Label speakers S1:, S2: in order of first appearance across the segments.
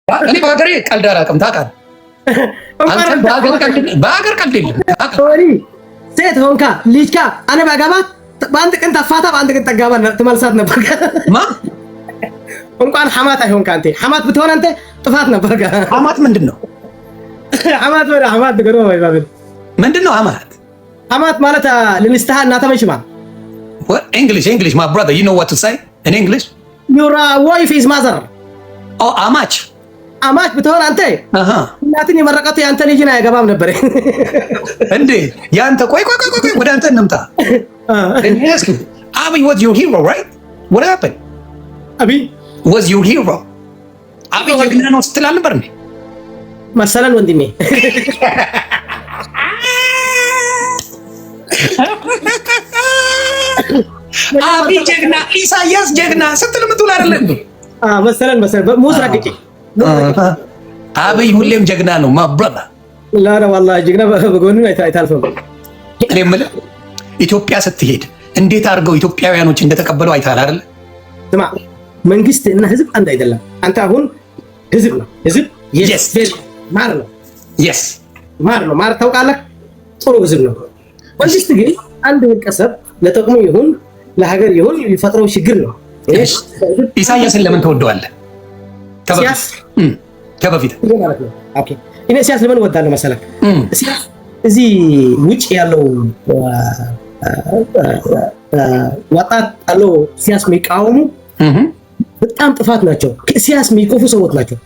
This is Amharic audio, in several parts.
S1: እኔ በሀገሬ ቀልድ አላውቅም ታውቃለህ። አንተ በሀገር ቀልድ የለም።
S2: ሴት ሆንካ ልጅካ እኔ ባገባት በአንድ ቀን ተፋታ በአንድ ቀን ተጋባ ትመልሳት ነበር። እንኳን ሐማት አይሆንካ አንተ ሐማት ብትሆን አንተ ጥፋት ነበር።
S1: ሐማት ምንድን ነው?
S2: ሐማት ወደ ሐማት ገሮ ባይባል
S1: ምንድን ነው ሐማት?
S2: ሐማት ማለት ለንስተሃ እናተ መንሽማ
S1: English my brother you know what to say in English
S2: your wife is mother
S1: አማች
S2: ብትሆን አንተ እናትን የመረቀቱ ያንተ ልጅ ነው ያገባም ነበር
S1: እንዴ ያንተ ቆይ ወደ አንተ እንምጣ Abi was your hero right what happened
S2: Abi
S1: was your hero Abi ጀግና ነው ስትል አልነበር እንዴ
S2: መሰለን ወንድሜ
S1: አቢ ጀግና ኢሳያስ ጀግና ስትል ምትውል አይደል እንዴ
S2: መሰለን ሙስራቅቂ
S1: አብይ ሁሌም ጀግና ነው ማብራዳ
S2: ላራ والله ጀግና በጎኑ አይታልፈው
S1: እኔ የምልህ ኢትዮጵያ ስትሄድ እንዴት አድርገው ኢትዮጵያውያኖች እንደተቀበሉ አይታል አይደል
S2: ስማ መንግስት እና ህዝብ አንድ አይደለም አንተ አሁን ህዝብ ነው ህዝብ yes ማር ታውቃለህ ጥሩ ህዝብ ነው መንግስት ግን አንድ ህቀሰብ ለጥቅሙ ይሁን ለሀገር ይሁን ይፈጥረው ችግር ነው
S1: ኢሳያስን ለምን ተወደዋለህ ከበፊት
S2: ኦኬ እኔ ሲያስ ለምን ወዳለው መሰለህ ሲያስ እዚህ ውጭ ያለው ወጣት አለው ሲያስ የሚቃወሙ በጣም ጥፋት ናቸው ሲያስ የሚቆፉ ሰዎች ናቸው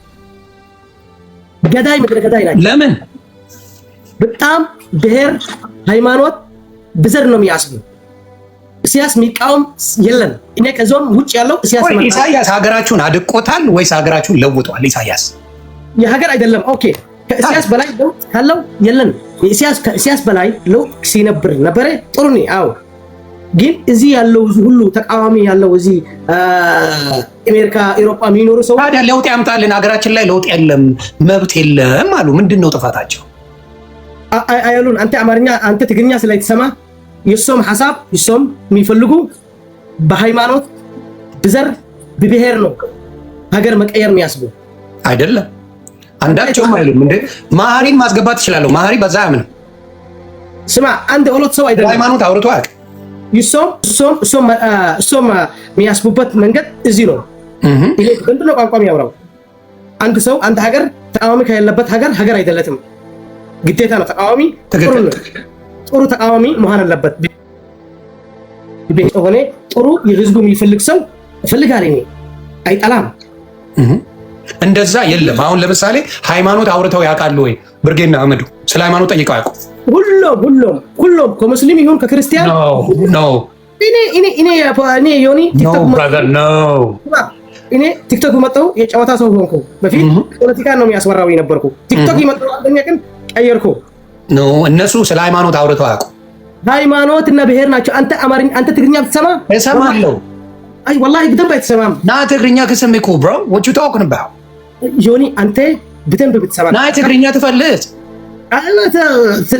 S2: ገዳይ ምድረ ገዳይ ናቸው
S1: ለምን
S2: በጣም ብሔር ሃይማኖት ብዘር ነው የሚያስቡ ሲያስ የሚቃወም የለም እኔ ከዞም ውጭ ያለው
S1: ኢሳያስ ሀገራችሁን አድቆታል ወይስ ሀገራችሁን ለውጧል ኢሳያስ
S2: የሀገር አይደለም ኦኬ ከኢሳያስ በላይ ለውጥ ካለው የለም ኢሳያስ በላይ ለውጥ ሲነብር ነበር ጥሩ ነው አዎ ግን እዚህ ያለው ሁሉ ተቃዋሚ ያለው እዚህ አሜሪካ አውሮፓ የሚኖሩ ሰው
S1: ታዲያ ለውጥ ያምጣልን ሀገራችን ላይ ለውጥ የለም መብት የለም አሉ ምንድነው ጥፋታቸው
S2: አያሉን አንተ አማርኛ አንተ ትግርኛ ስለይተሰማ የሶም ሐሳብ የሶም የሚፈልጉ በሃይማኖት በዘር በብሔር ነው ሀገር መቀየር የሚያስቡ
S1: አይደለም አንዳቸውም አይሉም እንዴ ማህሪን ማስገባት ይችላል ማህሪ በዛ ያምን
S2: ስማ አንድ ሁለት ሰው አይደለም
S1: ሃይማኖት አውርቶ አቅ ሶም
S2: የሚያስቡበት መንገድ እዚህ ነው ይሄ እንደው ቋንቋም ያወራው አንድ ሰው አንድ ሀገር ተቃዋሚ ከሌለበት ሀገር አይደለትም ግዴታ ነው ተቃዋሚ ጥሩ ተቃዋሚ መሆን አለበት ሆነ ጥሩ የህዝቡ የሚፈልግ ሰው ይፈልጋል አይጠላም
S1: እንደዛ የለም አሁን ለምሳሌ ሃይማኖት አውርተው ያውቃሉ ወይ ብርጌና አመዱ ስለ ሃይማኖት ጠይቀው ያውቁ ሁሉም ከሙስሊም ይሁን ከክርስቲያን ነው እኔ ዮኒ ቲክቶክ መጣው የጨዋታ ሰው ሆንኩ በፊት ፖለቲካ ነው የሚያስወራው የነበርኩ ቲክቶክ ይመጣው አንደኛ ቀን ቀየርኩ ኖ እነሱ ስለ ሃይማኖት አውርተው ያውቁ
S2: ሃይማኖት እና ብሔር ናቸው አንተ አማርኛ አንተ ትግርኛ ብትሰማ
S1: እሰማለሁ
S2: አይ والله በደንብ አይተሰማም
S1: ና ትግርኛ ከሰምኩ bro what you talking about
S2: ዮኒ አንተ በደንብ ብትሰማ
S1: ና ትግርኛ ትፈልጥ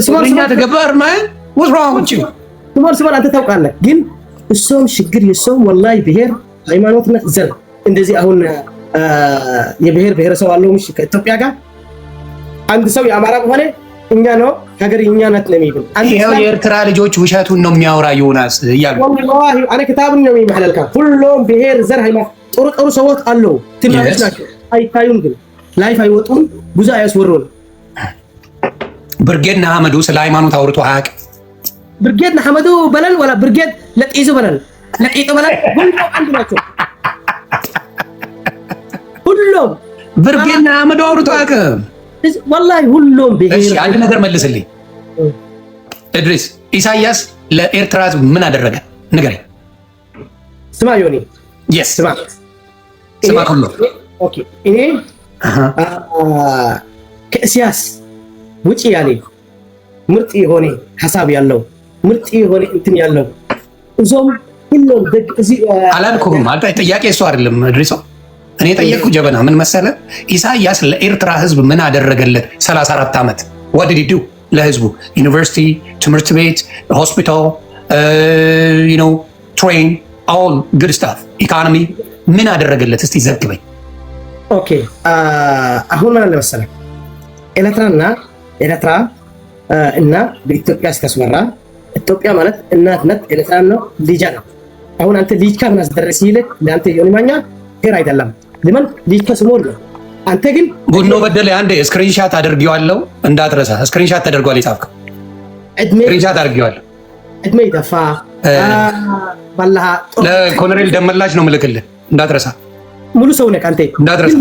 S1: ትግርኛ ተገበር ማን what's wrong with you
S2: ስማር አንተ ታውቃለህ ግን እሱም ችግር የሰው والله ብሔር ሃይማኖትና ዘር እንደዚህ አሁን የብሔር ብሔረሰብ አለው ምሽ ከኢትዮጵያ ጋር አንድ ሰው የአማራ ሆነ እኛ ነው ሀገር እኛ ናት ነው የሚብል
S1: ይሄው የኤርትራ ልጆች ውሸቱን ነው የሚያወራ ዮናስ ይያሉ
S2: والله انا كتابን ነው የሚመሐለልካ ሁሉም ብሔር ዘር ሃይማኖት ጥሩ ሰዎች አለው ትናንሽ ናቸው አይታዩም ግን ላይፍ አይወጡም ብዙ አያስወሩን
S1: ብርጌድ አህመዱ ስለ ሃይማኖት አውርቶ አያውቅ
S2: ብርጌድ አህመዱ በለል ወላ ብርጌድ ለጥይዙ በለል ሁሉም አንድ ናቸው ሁሉም
S1: ብርጌድ አህመዱ አውርቶ አያውቅም
S2: والله ሁሉም ብሔር
S1: እሺ አንድ ነገር መልስልኝ እድሪስ ኢሳያስ ለኤርትራ ምን አደረገ ንገረኝ
S2: ስማ ዮኒ
S1: yes ስማ ሁሉ
S2: ኦኬ እኔ ከኢሳያስ ውጪ ያለ ምርጥ የሆነ ሐሳብ ያለው ምርጥ የሆነ እንትን ያለው እዞም ሁሉም ደግ እዚህ
S1: አላልኩም ማለት ጥያቄ እሱ አይደለም እድሪስ እኔ ጠየቅኩ ጀበና ምን መሰለ ኢሳያስ ለኤርትራ ህዝብ ምን አደረገለት 34 አመት what did he do ለህዝቡ ዩኒቨርሲቲ ትምህርት ቤት ሆስፒታል you know train all good stuff economy ምን አደረገለት እስቲ ዘግበኝ
S2: ኦኬ አሁን ምን አለ መሰለህ ኤርትራ እና በኢትዮጵያ ስተስመራ ኢትዮጵያ ማለት እናትነት ኤርትራ ነው ልጅ ነው። አሁን አንተ ልጅ ከምን አስደረስ ይልክ ለአንተ የሆነ ማኛ ገር አይደለም ለምን ልጅ ከስሞር ነው። አንተ ግን
S1: ቡኖ በደለ አንዴ ስክሪንሻት አድርጌዋለሁ እንዳትረሳ። ስክሪንሻት ተደርጓል የጻፍከው ስክሪንሻት አድርጌዋለሁ።
S2: እድሜ ይጠፋ ባላህ
S1: ለኮሎኔል ደመላሽ ነው ምልክልህ እንዳትረሳ።
S2: ሙሉ ሰው ነህ አንተ
S1: እንዳትረሳ።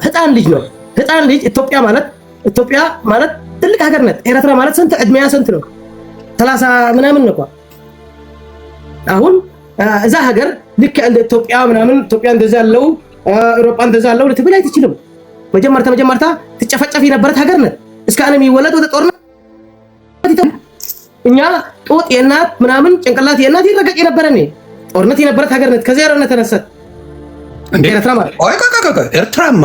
S2: ህፃን ልጅ ነው ህፃን ልጅ። ኢትዮጵያ ማለት ትልቅ ሀገር ናት። ኤርትራ ማለት ስንት እድሜያ ስንት ነው? 30 ምናምን ነው። አሁን እዛ ሀገር ልክ እንደ ኢትዮጵያ ምናምን ኢትዮጵያ እንደዛ ያለው አውሮፓ እንደዛ ያለው ልትብል አይትችልም። መጀመርታ ትጨፈጨፍ የነበረት ሀገር ናት። እስከ ዓለም ይወለድ ወደ ጦርነት እኛ ጦጥ የእናት ምናምን ጭንቅላት የእናት ይረገጭ የነበረ ነው። ጦርነት የነበረት ሀገር ናት። ከዚያ ያረነ ተነሰት እንደ ኤርትራ ማለት
S1: ኤርትራማ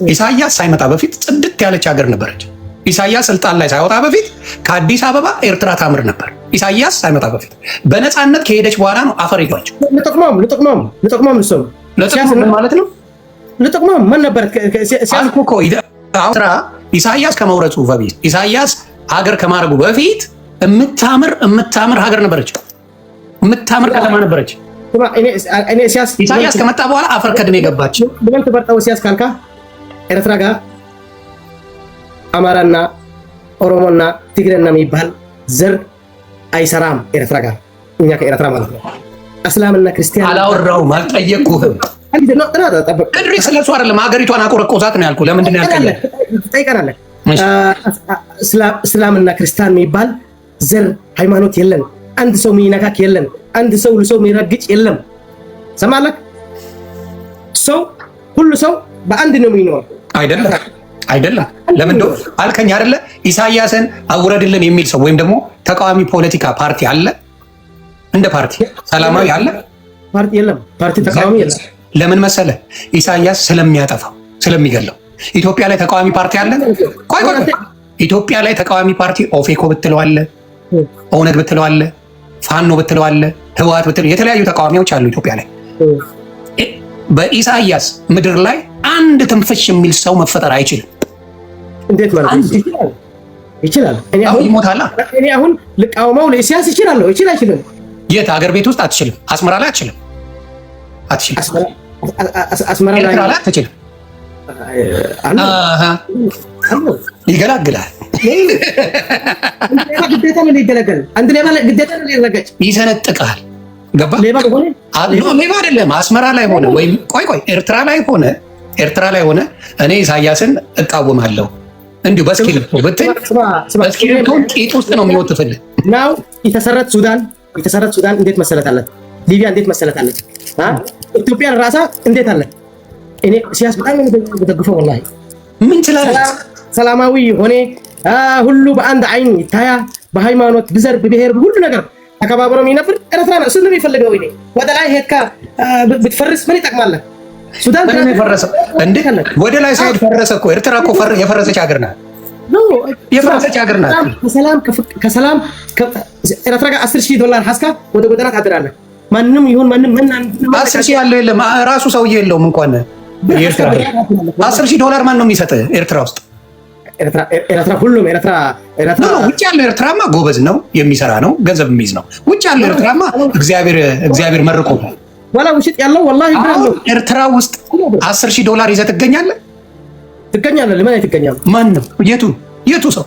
S1: ኢሳያስ ሳይመጣ በፊት ጽድት ያለች ሀገር ነበረች። ኢሳያስ ስልጣን ላይ ሳይወጣ በፊት ከአዲስ አበባ ኤርትራ ታምር ነበር። ኢሳያስ ሳይመጣ በፊት በነፃነት ከሄደች በኋላ ነው አፈር ይቷቸው።
S2: ለጥቅማም
S1: ማለት ነው።
S2: ለጥቅማም ምን ነበር
S1: ሲያልኩ እኮ ኤርትራ ኢሳያስ ከመውረጡ በፊት ኢሳያስ ሀገር ከማድረጉ በፊት የምታምር ሀገር ነበረች። የምታምር ከተማ ነበረች። ኢሳያስ ከመጣ በኋላ አፈር ከድሜ ገባች።
S2: ለምን ተበርጣው ሲያስ ካልካ ኤርትራ ጋር አማራና ኦሮሞና ትግሬና የሚባል ዘር አይሰራም። ኤርትራ ጋር እኛ ከኤርትራ ማለት ነው። እስላምና ክርስቲያን
S1: አላወራሁም፣ አልጠየቅኩህም። እድሪ ስለሱ አይደለም ሀገሪቷን አቆረቆዛት ነው ያልኩህ። ለምንድን ነው ያልከኝ?
S2: ትጠይቀናለህ። እስላምና ክርስቲያን የሚባል ዘር ሃይማኖት የለን። አንድ ሰው የሚነካክ የለን። አንድ ሰው ለሰው የሚረግጭ የለም። ሰማለክ? ሁሉ ሰው በአንድ ነው የሚኖር
S1: አይደለም። ለምን እንደው አልከኝ አይደለ? ኢሳያስን አውረድልን የሚል ሰው ወይም ደግሞ ተቃዋሚ ፖለቲካ ፓርቲ አለ? እንደ ፓርቲ ሰላማዊ አለ?
S2: ፓርቲ የለም። ፓርቲ ተቃዋሚ የለም።
S1: ለምን መሰለ? ኢሳያስ ስለሚያጠፋው ስለሚገለው። ኢትዮጵያ ላይ ተቃዋሚ ፓርቲ አለ? ቆይ ኢትዮጵያ ላይ ተቃዋሚ ፓርቲ ኦፌኮ ብትለዋለ፣ ኦነግ ብትለዋለ፣ ፋኖ ብትለዋለ፣ ህወሓት ብትለው የተለያዩ ተቃዋሚዎች አሉ ኢትዮጵያ ላይ። በኢሳያስ ምድር ላይ አንድ ትንፍሽ የሚል ሰው መፈጠር አይችልም።
S2: እንዴት ማለት ይችላል? እኔ አሁን ልቃወመው ለኢሳያስ ይችላለሁ። አይችልም?
S1: የት ሀገር ቤት ውስጥ አትችልም። አስመራ ላይ አትችልም።
S2: አስመራ
S1: ላይ አትችልም። ይገላግላል።
S2: ግዴታ ነው ሊገለገል። አንድ ሌባ ግዴታ ነው ሊረገጭ።
S1: ይሰነጥቃል። ገባ?
S2: ሌባ
S1: አይደለም። አስመራ ላይ ሆነ ወይም ቆይ ኤርትራ ላይ ሆነ እኔ ኢሳያስን እቃወማለሁ እንዲሁ በስክሪፕቶ ብትል በስክሪፕቶ ቂጥ ውስጥ ነው የሚወጥፍልህ።
S2: ናው የተሰረት ሱዳን እንዴት መሰለታለች? ሊቢያ እንዴት መሰለታለች? ኢትዮጵያን ራሳ እንዴት አለ? እኔ ሲያስ በጣም ነው የምደግፈው። ወላሂ
S1: ምን ትላለህ?
S2: ሰላማዊ ሆነ ሁሉ በአንድ አይን ይታያ። በሃይማኖት ብዘር በብሔር ሁሉ ነገር ተከባብረው የሚነፍር ኤርትራ ነው። እሱ ነው የሚፈልገው። እኔ ወደ ላይ ሄድካ ብትፈርስ ምን ይጠቅማል? ሱዳን
S1: ምን የፈረሰ እንዴ? ወደ ላይ ሳይድ ፈረሰ እኮ። ኤርትራ እኮ የፈረሰች ሀገር ናት። የፈረሰች ሀገር ናት።
S2: ከሰላም ኤርትራ ጋር $10,000 ሐስካ ወደ ጎዳና ታድራለህ። ማንም ይሁን ማንም
S1: 10,000 ያለው የለም። ራሱ ሰውዬ የለውም እንኳን ኤርትራ $10,000 ማን ነው የሚሰጥ? ኤርትራ ውስጥ
S2: ኤርትራ ሁሉም ኤርትራ
S1: ውጭ ያለው ኤርትራማ ጎበዝ ነው፣ የሚሰራ ነው፣ ገንዘብ የሚይዝ ነው። ውጭ ያለው ኤርትራማ እግዚአብሔር መርቆ
S2: ወላ ውሽጥ ያለው ወላሂ ብራለው።
S1: ኤርትራ ውስጥ $10,000 ይዘህ ትገኛለህ።
S2: ለምን አይትገኛም?
S1: ማን ነው? የቱ ሰው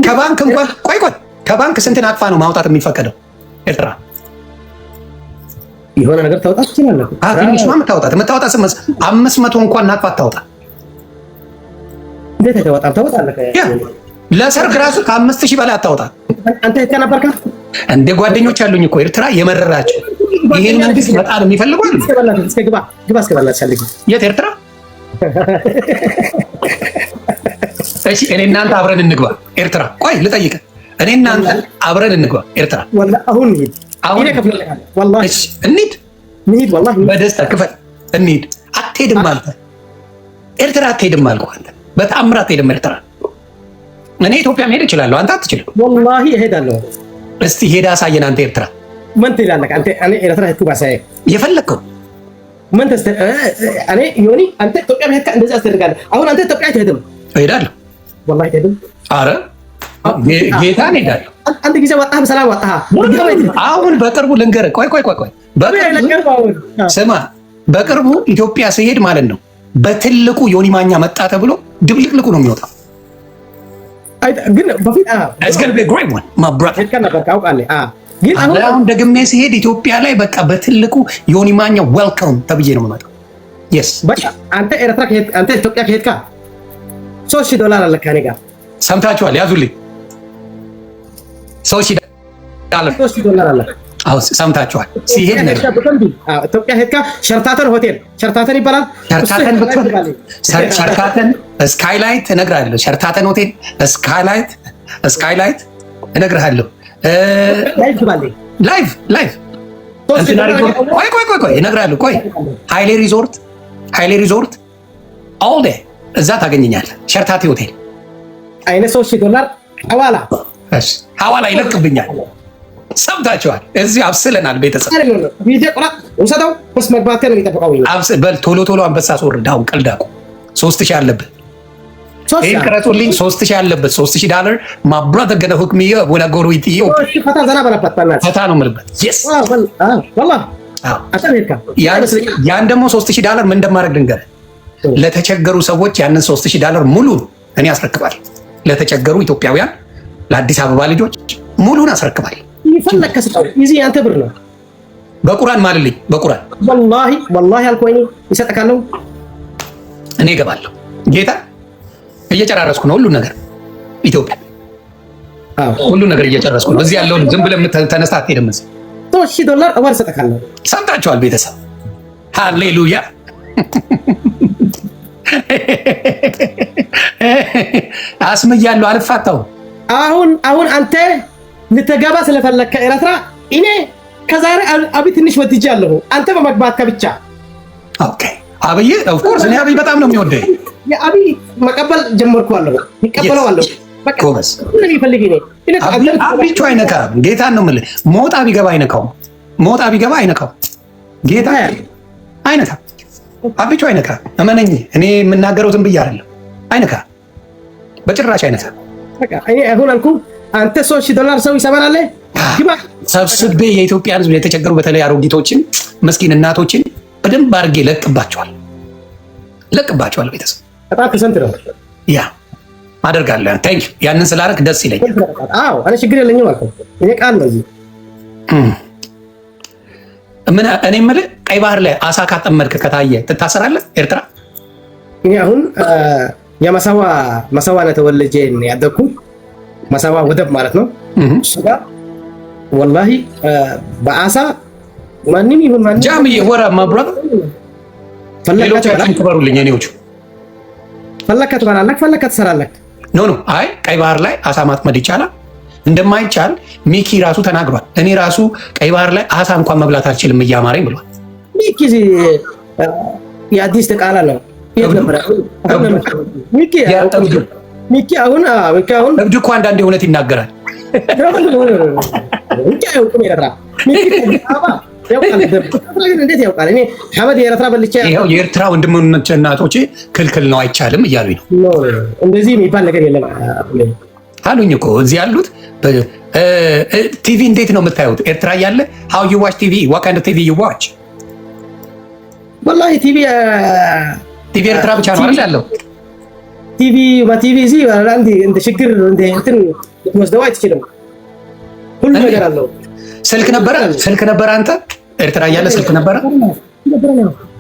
S1: ከባንክ እንኳን ቆይ ከባንክ ስንት ናቅፋ ነው ማውጣት የሚፈቀደው? ኤርትራ
S2: የሆነ ነገር ታውጣ ትችላለህ።
S1: ትንሽ ነው የምታወጣት 500 እንኳን ናቅፋ ታውጣ።
S2: እንዴት አይተወጣም? ታወጣለህ።
S1: ለሰርግ ራሱ ከ5,000 በላይ አታወጣ።
S2: አንተ የተነበርካ
S1: እንደ ጓደኞች ያሉኝ እኮ ኤርትራ የመረራቸው ይሄን መንግስት በጣም የሚፈልጉ አሉ። የት ኤርትራ? እሺ እኔ እናንተ አብረን እንግባ ኤርትራ። ቆይ ልጠይቅህ፣ እኔ እናንተ አብረን እንግባ ኤርትራ።
S2: አሁን
S1: እንሂድ፣ በደስታ ክፈል፣ እንሂድ። አትሄድም አንተ ኤርትራ አትሄድም አልኩህ አንተ። በጣም አትሄድም ኤርትራ። እኔ ኢትዮጵያ መሄድ እችላለሁ፣ አንተ አትችልም።
S2: ወላሂ እሄዳለሁ።
S1: እስቲ ሄዳ አሳየን አንተ ኤርትራ።
S2: ምን ትላለህ አንተ? እኔ ኤርትራ ሄድኩ ባሳየ
S1: የፈለግከው
S2: ምን እኔ ዮኒ አንተ ኢትዮጵያ ብሄድካ እንደዚህ አስደርጋለህ። አሁን አንተ ኢትዮጵያ አትሄድም?
S1: እሄዳለሁ።
S2: ወላሂ አትሄድም?
S1: ኧረ ጌታን እሄዳለሁ።
S2: አንድ ጊዜ ወጣህ፣ በሰላም ወጣህ።
S1: አሁን በቅርቡ ልንገርህ። ቆይ ስማ፣ በቅርቡ ኢትዮጵያ ስሄድ ማለት ነው በትልቁ ዮኒ ማኛ መጣ ተብሎ ድብልቅልቁ ነው የሚወጣው።
S2: ግን በፊት
S1: ግን አሁን ደግሜ ሲሄድ ኢትዮጵያ ላይ በቃ በትልቁ ዮኒ ማኛ ዌልካም ተብዬ ነው የምመጣው። የስ
S2: በቃ አንተ ኤርትራ ከሄድክ አንተ ኢትዮጵያ ከሄድካ $3,000 አለ ከኔ ጋር
S1: ሰምታችኋል። ያዙልኝ $3,000
S2: አለ።
S1: አዎ ሰምታችኋል። ሲሄድ ነው
S2: ኢትዮጵያ ሄድካ ሸርታተን ሆቴል ሸርታተን ይባላል።
S1: ሸርታተን ስካይላይት እነግርሃለሁ። ሸርታተን ሆቴል ስካይላይት እነግርሃለሁ። ላይቭ ቆይ እነግርሃለሁ። ቆይ ሃይሌ ሪዞርት ኦል ዴይ እዛ ታገኘኛለህ። ሸርታቴ ሆቴል
S2: አይነ $3,000
S1: ሐዋላ ይለቅብኛል። ሰምታችኋል። እዚህ አብስለናል። ቤተሰብ ቶሎ አንበሳ አስወርድ። አሁን ቀልዳቁ 3,000 አለብህ። ይህን ቅረጹልኝ። 3,000 አለበት። $3,000 ማብራት ገነ ሁክም ወላጎሩ ፈታ ነው የምልበት። ያን ደግሞ $3,000 ምን እንደማድረግ ልንገርህ። ለተቸገሩ ሰዎች ያንን $3,000 ሙሉን እኔ አስረክባል። ለተቸገሩ ኢትዮጵያውያን፣ ለአዲስ አበባ ልጆች ሙሉን አስረክባል።
S2: ይፈለክ ከስጠው ይዚ አንተ ብር ነው።
S1: በቁርአን ማልልኝ። በቁርአን
S2: ወላሂ አልኮኝ ይሰጠካለሁ።
S1: እኔ እገባለሁ። ጌታ እየጨራረስኩ ነው ሁሉ ነገር ኢትዮጵያ። ሁሉ ነገር እየጨረስኩ ነው። እዚህ ያለውን ዝም ብለህ ተነስታ አትሄድም።
S2: $3,000 አዋር ይሰጠካለሁ።
S1: ሰምታችኋል ቤተሰብ። ሃሌሉያ አስምያለሁ። አልፋታው።
S2: አሁን አንተ ልትገባ ስለፈለከ ኤርትራ እኔ ከዛሬ አብይ ትንሽ ወጥጃለሁ። አንተ በመግባት ከብቻ
S1: ኦኬ። አብይ ኦፍ ኮርስ እኔ አብይ በጣም ነው የሚወደኝ።
S2: የአብይ መቀበል ጀመርኩ። ይቀበለዋለሁ። በቃ ምን ይፈልግ እኔ
S1: አብይ አይነካም። ጌታን ነው የምልህ። ሞጣ ቢገባ አይነካውም። ጌታ አይነካም። አብይ አይነካም። እመነኝ። እኔ የምናገረው ዝም ብዬ አይደለም። አይነካም፣ በጭራሽ አይነካም።
S2: በቃ እኔ አሁን አልኩ አንተ $3,000 ሰው ይሰበራል። ግባ
S1: ሰብስቤ የኢትዮጵያን ሕዝብ የተቸገሩ በተለይ አሮጊቶችን፣ ምስኪን እናቶችን በደንብ አድርጌ ለቅባቸዋል። ቤተሰብ
S2: በጣም ከሰንት ነው
S1: ያ አደርጋለሁ። ታንክ ዩ። ያንን ስላደረክ ደስ ይለኛል።
S2: አዎ እኔ ችግር የለኝም አልኩ። እኔ ቃል ነው እዚህ
S1: እኔ የምልህ ቀይ ባህር ላይ አሳ ካጠመድክ ከታየ ትታሰራለህ ኤርትራ?
S2: እኔ አሁን የመሰዋ ነው ተወልጄ ያደግኩት። መሰዋ ወደብ ማለት ነው። እሱ ጋር ወላሂ በአሳ ማንም ይሁን ማንም
S1: ጃምዬ ወራ ማብራት ፈለካችሁ ትበሩልኝ። እኔዎቹ
S2: ፈለካችሁ ባላለክ ፈለካችሁ ትሰራለክ።
S1: ኖ አይ ቀይ ባህር ላይ አሳ ማጥመድ ይቻላል። እንደማይቻል ሚኪ ራሱ ተናግሯል። እኔ ራሱ ቀይ ባህር ላይ አሳ እንኳን መብላት አልችልም እያማረኝ ብሏል።
S2: ሚኪ የአዲስ ተቃላ ነው። ሚኪ አሁን
S1: እብድ እኮ አንዳንዴ እውነት ይናገራል።
S2: እንዴት ያውቃል? እኔ ሐመድ የኤርትራ በልቼ
S1: የኤርትራ ወንድሞቼ እናቶቼ ክልክል ነው አይቻልም እያሉኝ ነው።
S2: እንደዚህ የሚባል ነገር የለም
S1: አሉኝ እኮ እዚህ ያሉት። ቲቪ እንዴት ነው የምታዩት? ኤርትራ እያለ how you watch TV? what kind of TV you watch?
S2: ወላሂ ቲቪ
S1: ኤርትራ ብቻ ነው አይደል ያለው?
S2: ቲቪ እዚህ እንደ ችግር እንትን ልትወስደው አይችልም። ሁሉ ነገር አለው።
S1: ስልክ ነበረ አንተ ኤርትራ እያለ ስልክ ነበረ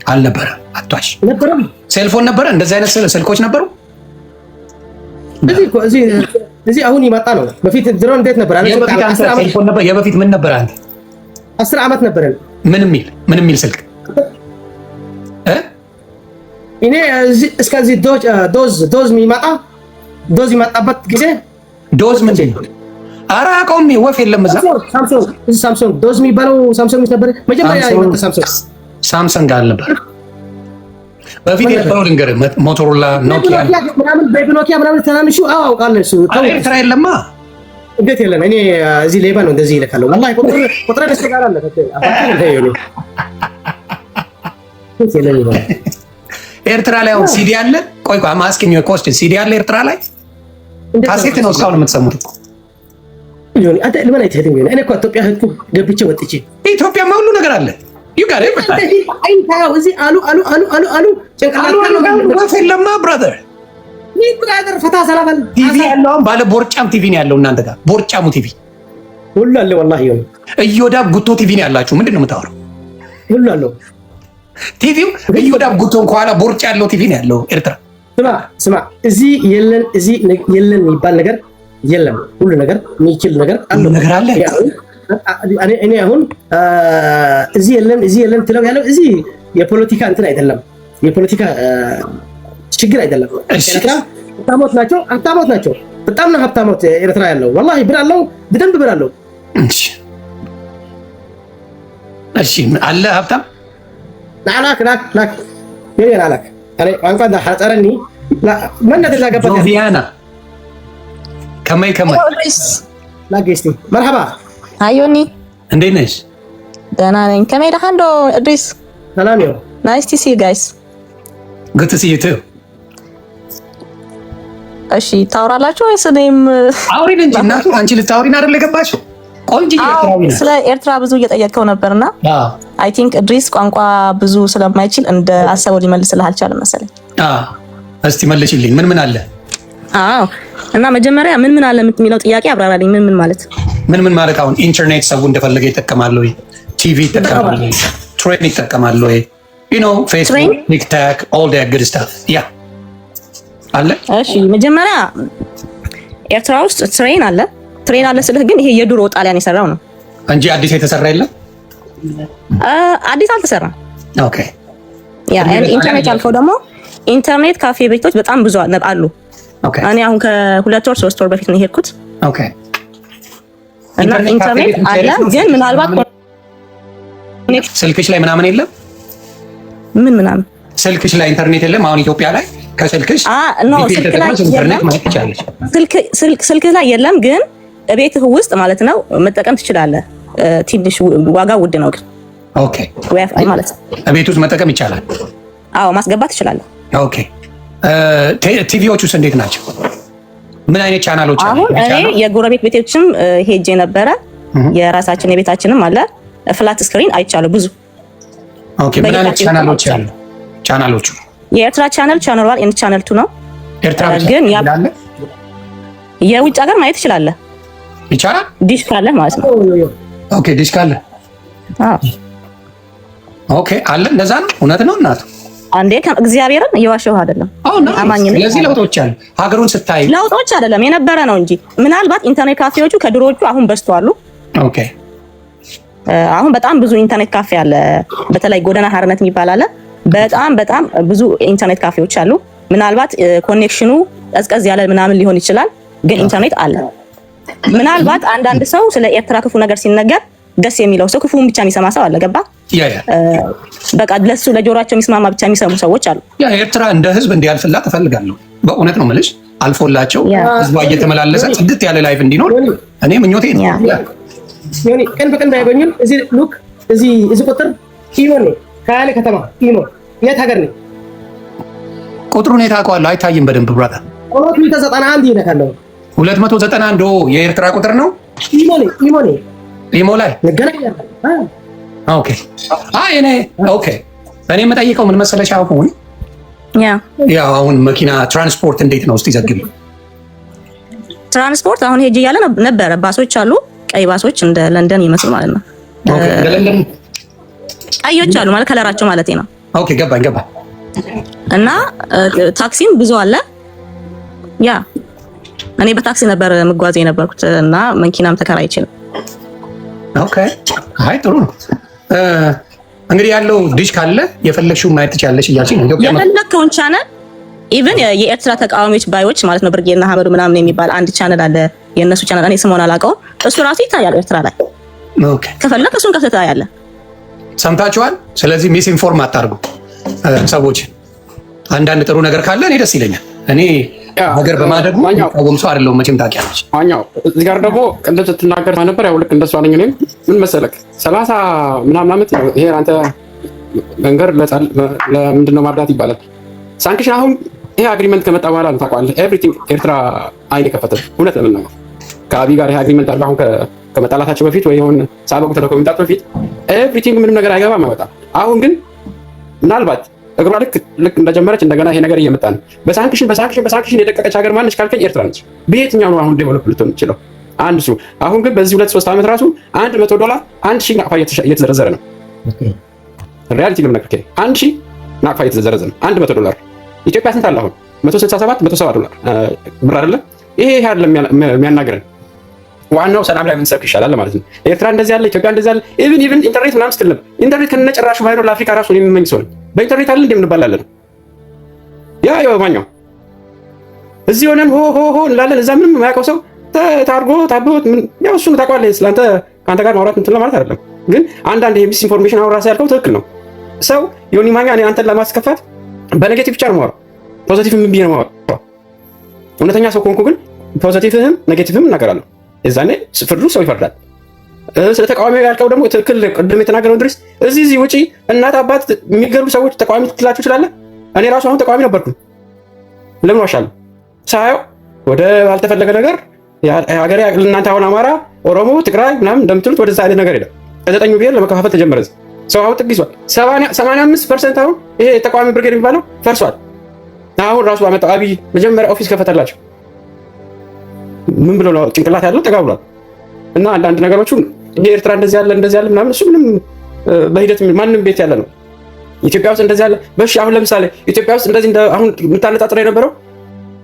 S1: አልነበረ? አትዋሽ። ሴልፎን ነበረ? እንደዚህ አይነት ስልኮች ነበሩ?
S2: እዚህ አሁን ይመጣ ነው። በፊት ድሮ እንዴት ነበር?
S1: የበፊት ምን ነበር? አንተ
S2: 10 ዓመት ነበረ።
S1: ምን የሚል ስልክ?
S2: እኔ እስከዚህ ዶዝ ይመጣበት ጊዜ
S1: ዶዝ ምንድን ነው? ኧረ አውቀውም ወፍ የለም እዛ።
S2: ሳምሶንግ ዶዝ የሚባለው ሳምሶንግ ነበር መጀመሪያ የመጣ
S1: ሳምሰንግ አልነበር በፊት የነበረው። ልንገርህ ሞቶሮላ፣ ኖኪያ
S2: ምናምን ትናንሹ አውቃለሁ። እሱ
S1: ኤርትራ የለማ።
S2: እንዴት የለም? እኔ እዚህ ሌባ ነው እንደዚህ ይልካለሁ። ወላሂ ቁጥር ደስ ጋር አለ
S1: ኤርትራ ላይ አሁን ሲዲ አለ? ቆይ ማስኪኝ ኮስችን ሲዲ አለ ኤርትራ ላይ? ካሴት ነው እስካሁን የምትሰሙት እኮ።
S2: አንተ ለምን አይተህም? እኔ እኮ ኢትዮጵያ ሄድኩ ገብቼ ወጥቼ
S1: ኢትዮጵያማ ሁሉ ነገር አለ። ይጋር ይፈታል።
S2: አይንታው እዚህ አሉ ጭንቅላት
S1: የለማ ብራዘር
S2: ፈታ ሰላም
S1: ቲቪ ያለው ባለ ቦርጫም ቲቪ ነው ያለው እናንተ ጋር። ቦርጫሙ ቲቪ
S2: ሁሉ አለ ወላሂ።
S1: እዮዳብ ጉቶ ቲቪ ነው ያላችሁ። ምንድን ነው የምታወራው?
S2: ሁሉ አለው
S1: ቲቪው። እዮዳብ ጉቶ ከኋላ ቦርጫ ያለው ቲቪ ነው ያለው ኤርትራ።
S2: ስማ እዚህ የለን የሚባል ነገር የለም። ሁሉ ነገር የሚችል ነገር
S1: አለ።
S2: እኔ አሁን እዚህ የለን ትለው ያለው እዚህ የፖለቲካ እንትን አይደለም፣ የፖለቲካ ችግር አይደለም። ኤርትራ ሀብታሞት ናቸው። በጣም ነው ሀብታሞት ኤርትራ ያለው ወላሂ። ብር አለው፣ በደንብ ብር አለው።
S1: እሺ አለ ሀብታም
S2: ላክ የኔን አላክ አሬ አንቋ ዳ ሐጠረኒ ማን እንደዛ ገባት
S1: ቪያና ከመይ
S2: ላጌስቲ መርሐባ
S3: አዮኒ
S1: እንዴት ነሽ?
S3: ደህና ነኝ። ከመይ ደህና እንዶ እድሪስ
S2: ሰላም ነው።
S3: ናይስ ቱ ሲ ዩ ጋይስ።
S1: ጉድ ቱ ሲ ዩ ቱ።
S3: እሺ ታወራላችሁ ወይስ እኔም
S1: አውሪን እንጂ እናቱ አንቺ ልታወሪን አይደል የገባሽው? ቆንጆ ኤርትራዊ ነሽ።
S3: ስለ ኤርትራ ብዙ እየጠየቅከው ነበርና አይ ቲንክ እድሪስ ቋንቋ ብዙ ስለማይችል እንደ አሰበው ሊመልስልህ አልቻለም መሰለኝ።
S1: እስቲ መልሽልኝ። ምን አለ?
S3: አዎ እና መጀመሪያ ምን አለ የሚለው ጥያቄ አብራራልኝ። ምን ማለት
S1: ማለት አሁን ኢንተርኔት ሰው እንደፈለገ ይጠቀማል ወይ? ቲቪ ይጠቀማል ወይ? ትሬን ይጠቀማል ወይ? you know Facebook, TikTok, all that good stuff ያ አለ።
S3: እሺ መጀመሪያ ኤርትራ ውስጥ ትሬን አለ ስልህ ግን ይሄ የድሮ ጣሊያን የሰራው ነው
S1: እንጂ አዲስ የተሰራ የለም።
S3: አዲስ አልተሰራም።
S1: ኦኬ
S3: ያ ኢንተርኔት አልፎ ደግሞ ኢንተርኔት ካፌ ቤቶች በጣም ብዙ አሉ። ኦኬ እኔ አሁን ከ2 ወር 3 ወር በፊት ነው የሄድኩት።
S1: ኦኬ
S3: እና ኢንተርኔት አለ ግን ምናልባት
S1: ስልክሽ ላይ ምናምን የለም።
S3: ምናምን
S1: ስልክሽ ላይ ኢንተርኔት የለም። አሁን ኢትዮጵያ ላይ ከስልክሽ ኢንተርኔት ማለት ይቻላል።
S3: ስልክ ላይ የለም ግን ቤትህ ውስጥ ማለት ነው መጠቀም ትችላለህ። ትንሽ ዋጋ ውድ ነው ግን
S1: ኦኬ
S3: ዋይፋይ ማለት
S1: ቤት ውስጥ መጠቀም ይቻላል።
S3: አዎ ማስገባት ትችላለህ።
S1: ኦኬ ቲቪዎቹስ እንዴት ናቸው? ምን አይነት ቻናሎች አሉ?
S3: አሁን እኔ የጎረቤት ቤቶችም ሄጄ ነበረ። የራሳችን የቤታችንም አለ። ፍላት ስክሪን አይቻለሁ ብዙ።
S1: ኦኬ ምን አይነት ቻናሎች አሉ? ቻናሎቹ
S3: የኤርትራ ቻናል 1 እና ቻናል 2 ነው።
S1: ኤርትራ
S3: ግን የውጭ ሀገር ማየት ትችላለህ።
S1: ይቻላል
S3: ዲሽ ካለ ማለት ነው።
S1: ኦኬ ዲሽ ካለ ኦኬ አለ። እንደዛ ነው። እውነት ነው እናቱ
S3: አንዴ እግዚአብሔርን እየዋሸሁ አይደለም።
S1: አማኝ ነኝ። ስለዚህ ለውጦች አለ። ሀገሩን ስታይ
S3: ለውጦች አይደለም የነበረ ነው እንጂ ምናልባት ኢንተርኔት ካፌዎቹ ከድሮዎቹ አሁን በዝተዋል።
S1: ኦኬ
S3: አሁን በጣም ብዙ ኢንተርኔት ካፌ አለ። በተለይ ጎዳና ሀርነት የሚባል አለ። በጣም ብዙ ኢንተርኔት ካፌዎች አሉ። ምናልባት ኮኔክሽኑ ቀዝቀዝ ያለ ምናምን ሊሆን ይችላል፣ ግን ኢንተርኔት አለ። ምናልባት አንዳንድ ሰው ስለ ኤርትራ ክፉ ነገር ሲነገር ደስ የሚለው ሰው ክፉን ብቻ የሚሰማ ሰው አለ። ገባ? በቃ ለሱ ለጆሮአቸው የሚስማማ ብቻ የሚሰሙ ሰዎች አሉ።
S1: ኤርትራ እንደ ህዝብ እንዲያልፍላት እፈልጋለሁ። በእውነት ነው የምልሽ። አልፎላቸው ህዝቧ እየተመላለሰ ጽድት ያለ ላይፍ እንዲኖር እኔ ምኞቴ ነው።
S2: ዮኒ ቀን በቀን ባያገኙን እዚህ ሉክ እዚህ ቁጥር ኢሞ ነው ካለ ከተማ ኢሞ የት ሀገር ነው?
S1: ቁጥሩን ታውቀዋለህ? አይታይም በደንብ ብራታ።
S2: 291 ይነካለው
S1: 291 የኤርትራ ቁጥር ነው። ኢሞ ላይ
S2: እንገናኛለን።
S1: ኦኬ እኔ የምጠይቀው ምን መሰለሽ፣ አሁን ያው አሁን መኪና ትራንስፖርት እንዴት ነው? እስቲ ዘግቢ።
S3: ትራንስፖርት አሁን ሄጄ እያለ ነበረ። ባሶች አሉ፣ ቀይ ባሶች እንደ ለንደን ይመስሉ ማለት ነው።
S1: ኦኬ ለንደን
S3: ቀዮች አሉ ማለት ከለራቸው ማለት ነው።
S1: ኦኬ ገባኝ።
S3: እና ታክሲም ብዙ አለ። ያ እኔ በታክሲ ነበር መጓዝ የነበርኩት እና መኪናም ተከራይቼ ነው።
S1: ኦኬ አይ ጥሩ ነው። እንግዲህ ያለው ዲሽ ካለ የፈለግሽው ማየት ትችያለሽ እያልሽ ነው። ኢትዮጵያ
S3: የፈለግከውን ቻናል ኢቭን የኤርትራ ተቃዋሚዎች ባዮች ማለት ነው ብርጌና ሀመዱ ምናምን የሚባል አንድ ቻናል አለ። የእነሱ ቻናል እኔ ስሙን አላውቀውም። እሱ ራሱ ይታያል ኤርትራ ላይ።
S1: ኦኬ
S3: ከፈለክ እሱን ከፍተህ ታያለህ።
S1: ሰምታችኋል። ስለዚህ ሚስ ኢንፎርም አታርጉ ሰዎች። አንዳንድ ጥሩ ነገር ካለ እኔ ደስ ይለኛል። እኔ ሀገር በማደጉ ቆም ሰው አይደለሁም መቼም ታውቂያለሽ።
S4: አኛው እዚህ ጋር ደግሞ ቅድም ስትናገር ነበር። ያው ልክ እንደሱ አለኝ። እኔም ምን መሰለክ 30 ምናምን ዓመት ይሄ አንተ መንገር ለምንድን ነው ማርዳት ይባላል። ሳንክሽን አሁን ይሄ አግሪመንት ከመጣ በኋላ ነው ታውቀዋለህ፣ ኤቭሪቲንግ ኤርትራ አይን የከፈተው እውነት ለምናገር ከአብይ ጋር ይሄ አግሪመንት አለ። አሁን ከመጣላታቸው በፊት ወይ የሆነ ሳበቁ ተለኮ ከመምጣቱ በፊት ኤቭሪቲንግ ምንም ነገር አይገባም አይወጣም። አሁን ግን ምናልባት እግሯ ልክ እንደጀመረች እንደገና ይሄ ነገር እየመጣ ነው። በሳንክሽን የደቀቀች ሀገር ማነች ካልከኝ ኤርትራ ነች። በየትኛው ነው አሁን ዴቨሎፕ ልትሆን የምትችለው? አንድ እሱ አሁን ግን በዚህ 2-3 ዓመት ራሱ $100 1000 ናቅፋ እየተዘረዘረ ነው። ሪያሊቲ ነው ነገር 1000 ናቅፋ እየተዘረዘረ ነው። $100 ኢትዮጵያ ስንት አለ አሁን? 167 ብር አይደለ? ይሄ አይደለም የሚያናግረን። ዋናው ሰላም ላይ ምንሰብክ ይሻላል ማለት ነው። ኤርትራ እንደዚህ ያለ፣ ኢትዮጵያ እንደዚህ ያለ፣ ኢቭን ኢንተርኔት ምናምን ስትል ነበር። ኢንተርኔት ከነጨራሹ ባይኖር ለአፍሪካ ራሱ የሚመኝ ሰው በኢንተርኔት አለ እንደምንባላለን። ያ የማኛው እዚህ ሆነን ሆ እንላለን። እዛ ምንም የማያውቀው ሰው ታርጎ ታቦት ምን ያው እሱን ታውቀዋለህ። ስለአንተ ከአንተ ጋር ማውራት እንትን ለማለት አይደለም። ግን አንዳንድ ይሄ ሚስ ኢንፎርሜሽን አሁን ራስህ ያልከው ትክክል ነው። ሰው ዮኒ ማኛ እኔ አንተን ለማስከፋት በኔጌቲቭ ብቻ ነው የማወራው፣ ፖዚቲቭ ምን ብዬ ነው የማወራው? እውነተኛ ሰው ከሆንኩ ግን ፖዚቲቭህም ኔጌቲቭህም እናገራለሁ። የዛኔ ፍርዱ ሰው ይፈርዳል። ስለ ተቃዋሚ ያልከው ደግሞ ትክክል፣ ቅድም የተናገረው ድረስ እዚህ ውጪ እናት አባት የሚገሉ ሰዎች ተቃዋሚ ትላችሁ ትችላለህ። እኔ ራሱ አሁን ተቃዋሚ ነበርኩ። ለምን ዋሻለሁ? ሳየው ወደ ባልተፈለገ ነገር ሀገሬ እናንተ አሁን አማራ፣ ኦሮሞ፣ ትግራይ ምናምን እንደምትሉት ወደዛ አይነት ነገር ሄደ። ከ9 ብሔር ለመከፋፈል ተጀመረ። ሰው አሁን ጥግ ይዟል። 85% አሁን ይሄ ተቃዋሚ ብርጌድ የሚባለው ፈርሷል። አሁን ራሱ አመጣው አብይ መጀመሪያ ኦፊስ ከፈተላቸው። ምን ብሎ ነው ጭንቅላት ያለው ጠጋ ብሏል። እና አንዳንድ ነገሮቹን ይሄ ኤርትራ እንደዚህ ያለ ምናምን እሱ ምንም በሂደት ማንም ቤት ያለ ነው። ኢትዮጵያ ውስጥ እንደዚህ ያለ በሺ አሁን ለምሳሌ ኢትዮጵያ ውስጥ እንደዚህ አሁን የምታነጣጥረው የነበረው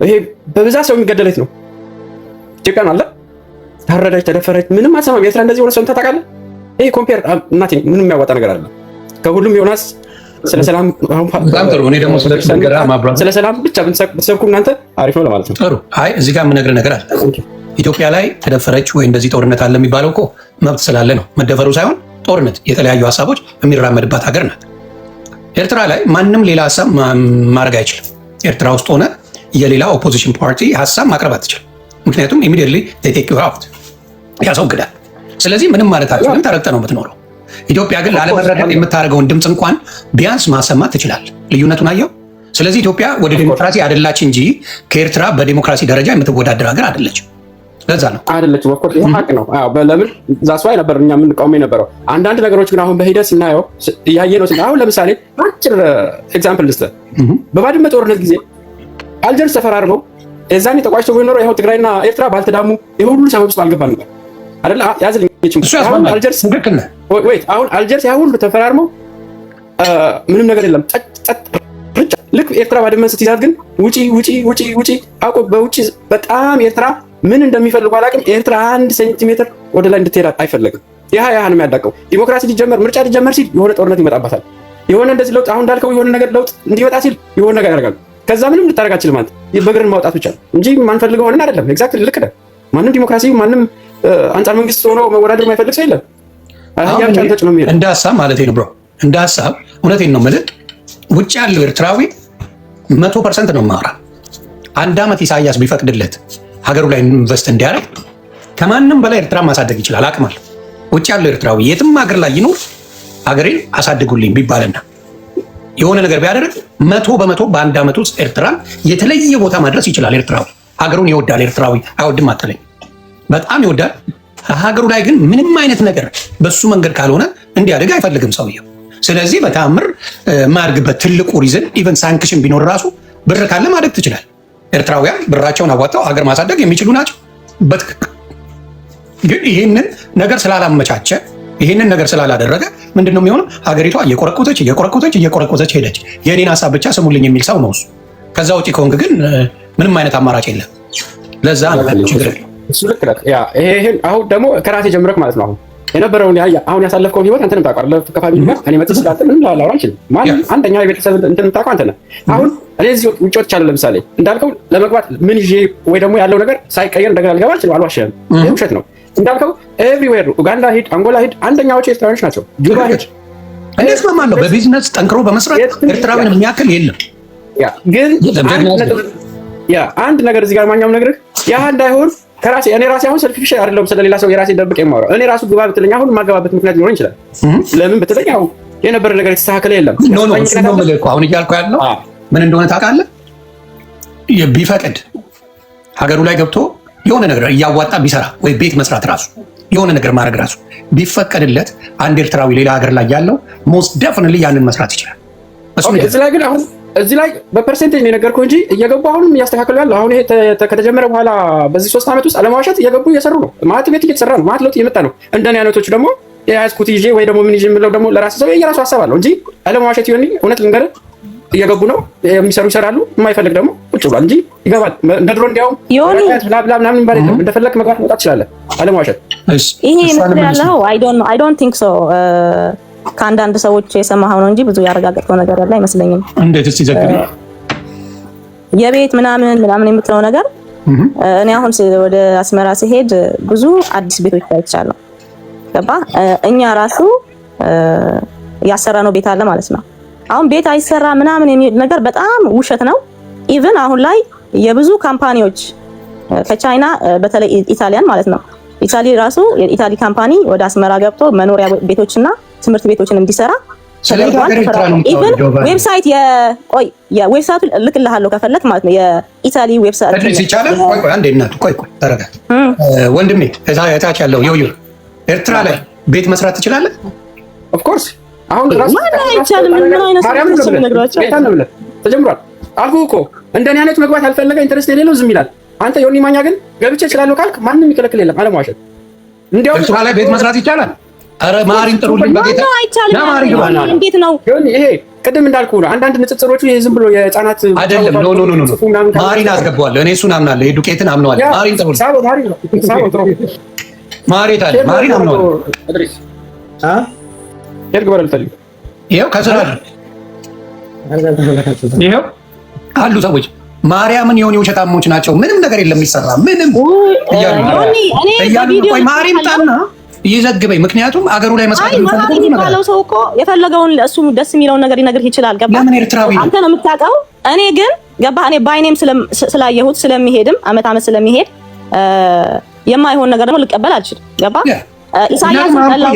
S4: ይሄ በብዛት ሰው የሚገደለት ነው። ኢትዮጵያ ነው አለ ታረደች፣ ተደፈረች፣ ምንም አትሰማም። ኤርትራ እንደዚህ ሆነ ሰው ታውቃለህ? ይሄ ኮምፔር እናቴ ምንም የሚያዋጣ ነገር አለ። ከሁሉም ዮናስ ስለ ሰላም አሁን
S1: በጣም ጥሩ። እኔ ደግሞ
S4: ስለ ሰላም ብቻ ብትሰብኩ እናንተ አሪፍ ነው ለማለት ነው።
S1: ጥሩ። አይ እዚህ ጋር የምነግርህ ነገር አለ። ኢትዮጵያ ላይ ተደፈረች ወይ እንደዚህ ጦርነት አለ የሚባለው እኮ መብት ስላለ ነው። መደፈሩ ሳይሆን ጦርነት፣ የተለያዩ ሀሳቦች የሚራመድባት ሀገር ናት። ኤርትራ ላይ ማንም ሌላ ሀሳብ ማድረግ አይችልም። ኤርትራ ውስጥ ሆነ የሌላ ኦፖዚሽን ፓርቲ ሀሳብ ማቅረብ አትችልም። ምክንያቱም ኢሚዲየትሊ ቴክ ዩ አውት ያስወግዳል። ስለዚህ ምንም ማለት አትችልም። ተረግጠህ ነው የምትኖረው። ኢትዮጵያ ግን ላለመረዳት የምታደርገውን ድምፅ እንኳን ቢያንስ ማሰማት ትችላለህ። ልዩነቱን አየው። ስለዚህ ኢትዮጵያ ወደ ዲሞክራሲ አደላች እንጂ ከኤርትራ በዲሞክራሲ ደረጃ የምትወዳደር ሀገር አይደለች። ለዛ ነው
S4: አይደለችም። ኦፍ ኮርስ ሀቅ ነው። ለምን ዛስዋይ ነበር እኛ የምንቃወም የነበረው። አንዳንድ ነገሮች ግን አሁን በሂደት ስናየው እያየ ነው። አሁን ለምሳሌ አጭር ኤግዛምፕል ልስጥህ። በባድመ ጦርነት ጊዜ አልጀርስ ተፈራርመው የዛኔ ተቋጭቶ ቢኖረው ይኸው ትግራይና ኤርትራ ባልተዳሙ የሁሉ ሰበብ ውስጥ አልገባም ነበር አይደለ? ያዝልኝ አሁን አልጀርስ ያ ሁሉ ተፈራርመው ምንም ነገር የለም። ልክ ኤርትራ ባድመን ስትይዛት ግን ውጪ አውቆ በውጪ በጣም ኤርትራ ምን እንደሚፈልጉ አላውቅም። ኤርትራ 1 ሴንቲሜትር ወደ ላይ እንድትሄድ አይፈለግም። ያ ነው የሚያዳቀው። ዲሞክራሲ ሊጀመር ምርጫ ሊጀመር ሲል የሆነ ጦርነት ይመጣባታል። የሆነ እንደዚህ ለውጥ አሁን እንዳልከው የሆነ ነገር ለውጥ እንዲመጣ ሲል የሆነ ነገር ያደርጋሉ። ከዛ ምንም ልታደርግ አትችልም አንተ በግርን ማውጣት ብቻ እንጂ ማንፈልገው ሆነን አይደለም። ኤግዛክትሊ ልክ ነህ። ማንም ዲሞክራሲ ማንም አንጻር መንግስት ሆኖ መወዳደር የማይፈልግ ሰው የለም።
S1: እንደ ሀሳብ ማለት ነው ብሮ፣ እንደ ሀሳብ እውነቴን ነው የምልህ። ውጭ ያለው ኤርትራዊ 100% ነው የማወራ። 1 ዓመት ኢሳያስ ቢፈቅድለት ሀገሩ ላይ ኢንቨስት እንዲያደርግ ከማንም በላይ ኤርትራ ማሳደግ ይችላል። አቅማል። ውጭ ያለው ኤርትራዊ የትም ሀገር ላይ ይኖር ሀገሬን አሳድጉልኝ ቢባልና የሆነ ነገር ቢያደርግ 100% በ1 ዓመት ውስጥ ኤርትራን የተለየ ቦታ ማድረስ ይችላል። ኤርትራዊ ሀገሩን ይወዳል። ኤርትራዊ አይወድም አትለኝ፣ በጣም ይወዳል። ሀገሩ ላይ ግን ምንም አይነት ነገር በሱ መንገድ ካልሆነ እንዲያደግ አይፈልግም ሰውየው። ስለዚህ በተአምር ማድረግበት ትልቁ ሪዝን ኢቨን ሳንክሽን ቢኖር ራሱ ብር ካለ ማደግ ትችላል። ኤርትራውያን ብራቸውን አዋጣው ሀገር ማሳደግ የሚችሉ ናቸው በትክክል። ግን ይህንን ነገር ስላላመቻቸ ይህንን ነገር ስላላደረገ ምንድነው የሚሆነው? ሀገሪቷ እየቆረቆዘች ሄደች። የእኔን ሀሳብ ብቻ ስሙልኝ የሚል ሰው ነው እሱ። ከዛ ውጭ ከሆንክ ግን ምንም አይነት አማራጭ የለም። ለዛ ችግር
S4: እሱ ልክ ነህ። ይሄን አሁን ደግሞ ከራሴ ጀምረክ ማለት ነው አሁን የነበረውን አሁን ያሳለፍከውን ህይወት አንተንም ታውቃለህ። ከፋሚሊ ጋር እኔ መጥቼ ስላንተ ምንም ላወራ አልችልም። ማንም አንደኛ የቤተሰብ እንትን የምታውቀው አንተ ነህ። አሁን እኔ እዚህ ውጭ ወጥቻለሁ። ለምሳሌ እንዳልከው ለመግባት ምን ይዤ ወይ ደግሞ ያለው ነገር ሳይቀየር እንደገና ልገባ አልችልም። አልዋሽህም። ይሄ ውሸት ነው። እንዳልከው ኤቭሪዌር ኡጋንዳ ሂድ፣ አንጎላ ሂድ፣ አንደኛዎቹ ኤርትራውያኖች ናቸው። ጁባ ሂድ።
S1: እኔ እስማማለሁ። በቢዝነስ ጠንክሮ በመስራት ኤርትራውያን የሚያክል የለም።
S4: ግን አንድ ነገር እዚህ ጋር ማኛውም ነግርህ ያ እንዳይሆን ከራሴ እኔ ራሴ አሁን ሰልፊሽ አይደለም ስለሌላ ሰው የራሴ ደብቅ የማወራው እኔ ራሱ ግባ ብትለኝ አሁን የማገባበት ምክንያት ሊኖር ይችላል። ለምን ብትለኝ አሁን የነበረ ነገር የተስተካከለ የለም።
S1: ኖ እሱ ነው የምልህ እኮ አሁን እያልኩ ያለው ምን እንደሆነ ታውቃለህ? ቢፈቅድ ሀገሩ ላይ ገብቶ የሆነ ነገር እያዋጣ ቢሰራ ወይ ቤት መስራት ራሱ የሆነ ነገር ማድረግ ራሱ ቢፈቀድለት አንድ ኤርትራዊ ሌላ ሀገር ላይ ያለው ሞስት ዴፊኒትሊ ያንን መስራት ይችላል።
S4: እዚህ ላይ ግን አሁን እዚህ ላይ በፐርሰንቴጅ ነው የነገርኩህ እንጂ እየገቡ አሁንም እያስተካከሉ ያለ አሁን ይሄ ከተጀመረ በኋላ በዚህ 3 ዓመት ውስጥ አለማዋሸት እየገቡ እየሰሩ ነው። ማለት ቤት እየተሰራ ነው። ማለት ለውጥ እየመጣ ነው። እንደኔ አይነቶቹ ደግሞ የያዝኩት ይዤ ወይ ደግሞ ምን ይዤ የምለው ደግሞ ለራሱ ሰው የራሱ ሀሳብ አለው እንጂ አለማዋሸት ይሆን እውነት ልንገርህ እየገቡ ነው የሚሰሩ ይሰራሉ። የማይፈልግ ደግሞ ቁጭ ብሏል እንጂ ይገባል። እንደ ድሮ እንዲያውም ላብላ ምናምን ባለ እንደፈለክ መግባት መውጣት ትችላለህ። አለማዋሸት
S3: ይሄ ምን ያለው አይ ዶንት ቲንክ ሶ ከአንዳንድ ሰዎች የሰማኸው ነው እንጂ ብዙ ያረጋገጥከው ነገር ያለ አይመስለኝም።
S1: እንዴት እስቲ ዘግቢ
S3: የቤት ምናምን የምትለው ነገር እኔ አሁን ወደ አስመራ ሲሄድ ብዙ አዲስ ቤቶች አይቻለሁ። ገባ እኛ ራሱ ያሰራነው ቤት አለ ማለት ነው። አሁን ቤት አይሰራ ምናምን የሚል ነገር በጣም ውሸት ነው። ኢቭን አሁን ላይ የብዙ ካምፓኒዎች ከቻይና በተለይ ኢጣሊያን ማለት ነው ኢጣሊ ራሱ የኢጣሊ ካምፓኒ ወደ አስመራ ገብቶ መኖሪያ ቤቶችና ትምህርት ቤቶችን እንዲሰራ ኢቭን ዌብሳይት የዌብሳይቱ ልክልሃለሁ ከፈለክ ማለት ነው። የኢጣሊ ዌብሳይት
S1: ሲቻለ ቆይ አንዴ እናቱ ቆይ ተረጋጋ ወንድሜ። እታች ያለው ዮዮ ኤርትራ ላይ ቤት መስራት ትችላለህ?
S4: ኦፍ ኮርስ አሁን ራሱ
S3: አይቻልም። ምን አይነት ሰው ነግራቸው
S4: ተጀምሯል አልኩህ እኮ እንደኔ አይነት መግባት ያልፈለገ ኢንተረስት የሌለው ዝም ይላል። አንተ ዮኒ ማኛ ግን ገብቼ እችላለሁ ካልክ ማንንም ይከለክል የለም። አለማዋሸት እንዲያው
S1: ኤርትራ ላይ ቤት መስራት ይቻላል። አረ ማሪን ጥሩልኝ በጌታ
S3: ነው አይቻልም። እንዴት ነው
S4: ዮኒ? ይሄ ቅድም እንዳልኩህ ነው። አንዳንድ ንጽጽሮቹ ይሄ ዝም ብሎ የህፃናት
S1: አይደለም። ኖ ማሪን አስገባዋለሁ እኔ እሱን አምናለሁ። የዱቄትን አምነዋለሁ። ማሪን ጥሩልኝ ማሪን ታዲያ ማሪን አምነዋለሁ። ሄድግ በረልፈልኝ ይሄው ከስራ ይሄው አሉ ሰዎች ማርያምን የሆኑ ውሸታሞች ናቸው። ምንም ነገር የለም የሚሰራ ምንም እያሉ ቆይ ማሪም ጣና ይዘግበኝ። ምክንያቱም አገሩ ላይ መስራት
S3: የሚፈልገው ሰው እኮ የፈለገውን እሱ ደስ የሚለውን ነገር ሊነግርህ ይችላል። ገባ
S1: ለምን ኤርትራዊ
S3: አንተ ነው የምታውቀው። እኔ ግን ገባ እኔ ባይኔም ስላየሁት ስለሚሄድም አመት ስለሚሄድ የማይሆን ነገር ደግሞ ልቀበል አልችልም። ገባ ኢሳያስ ጠላው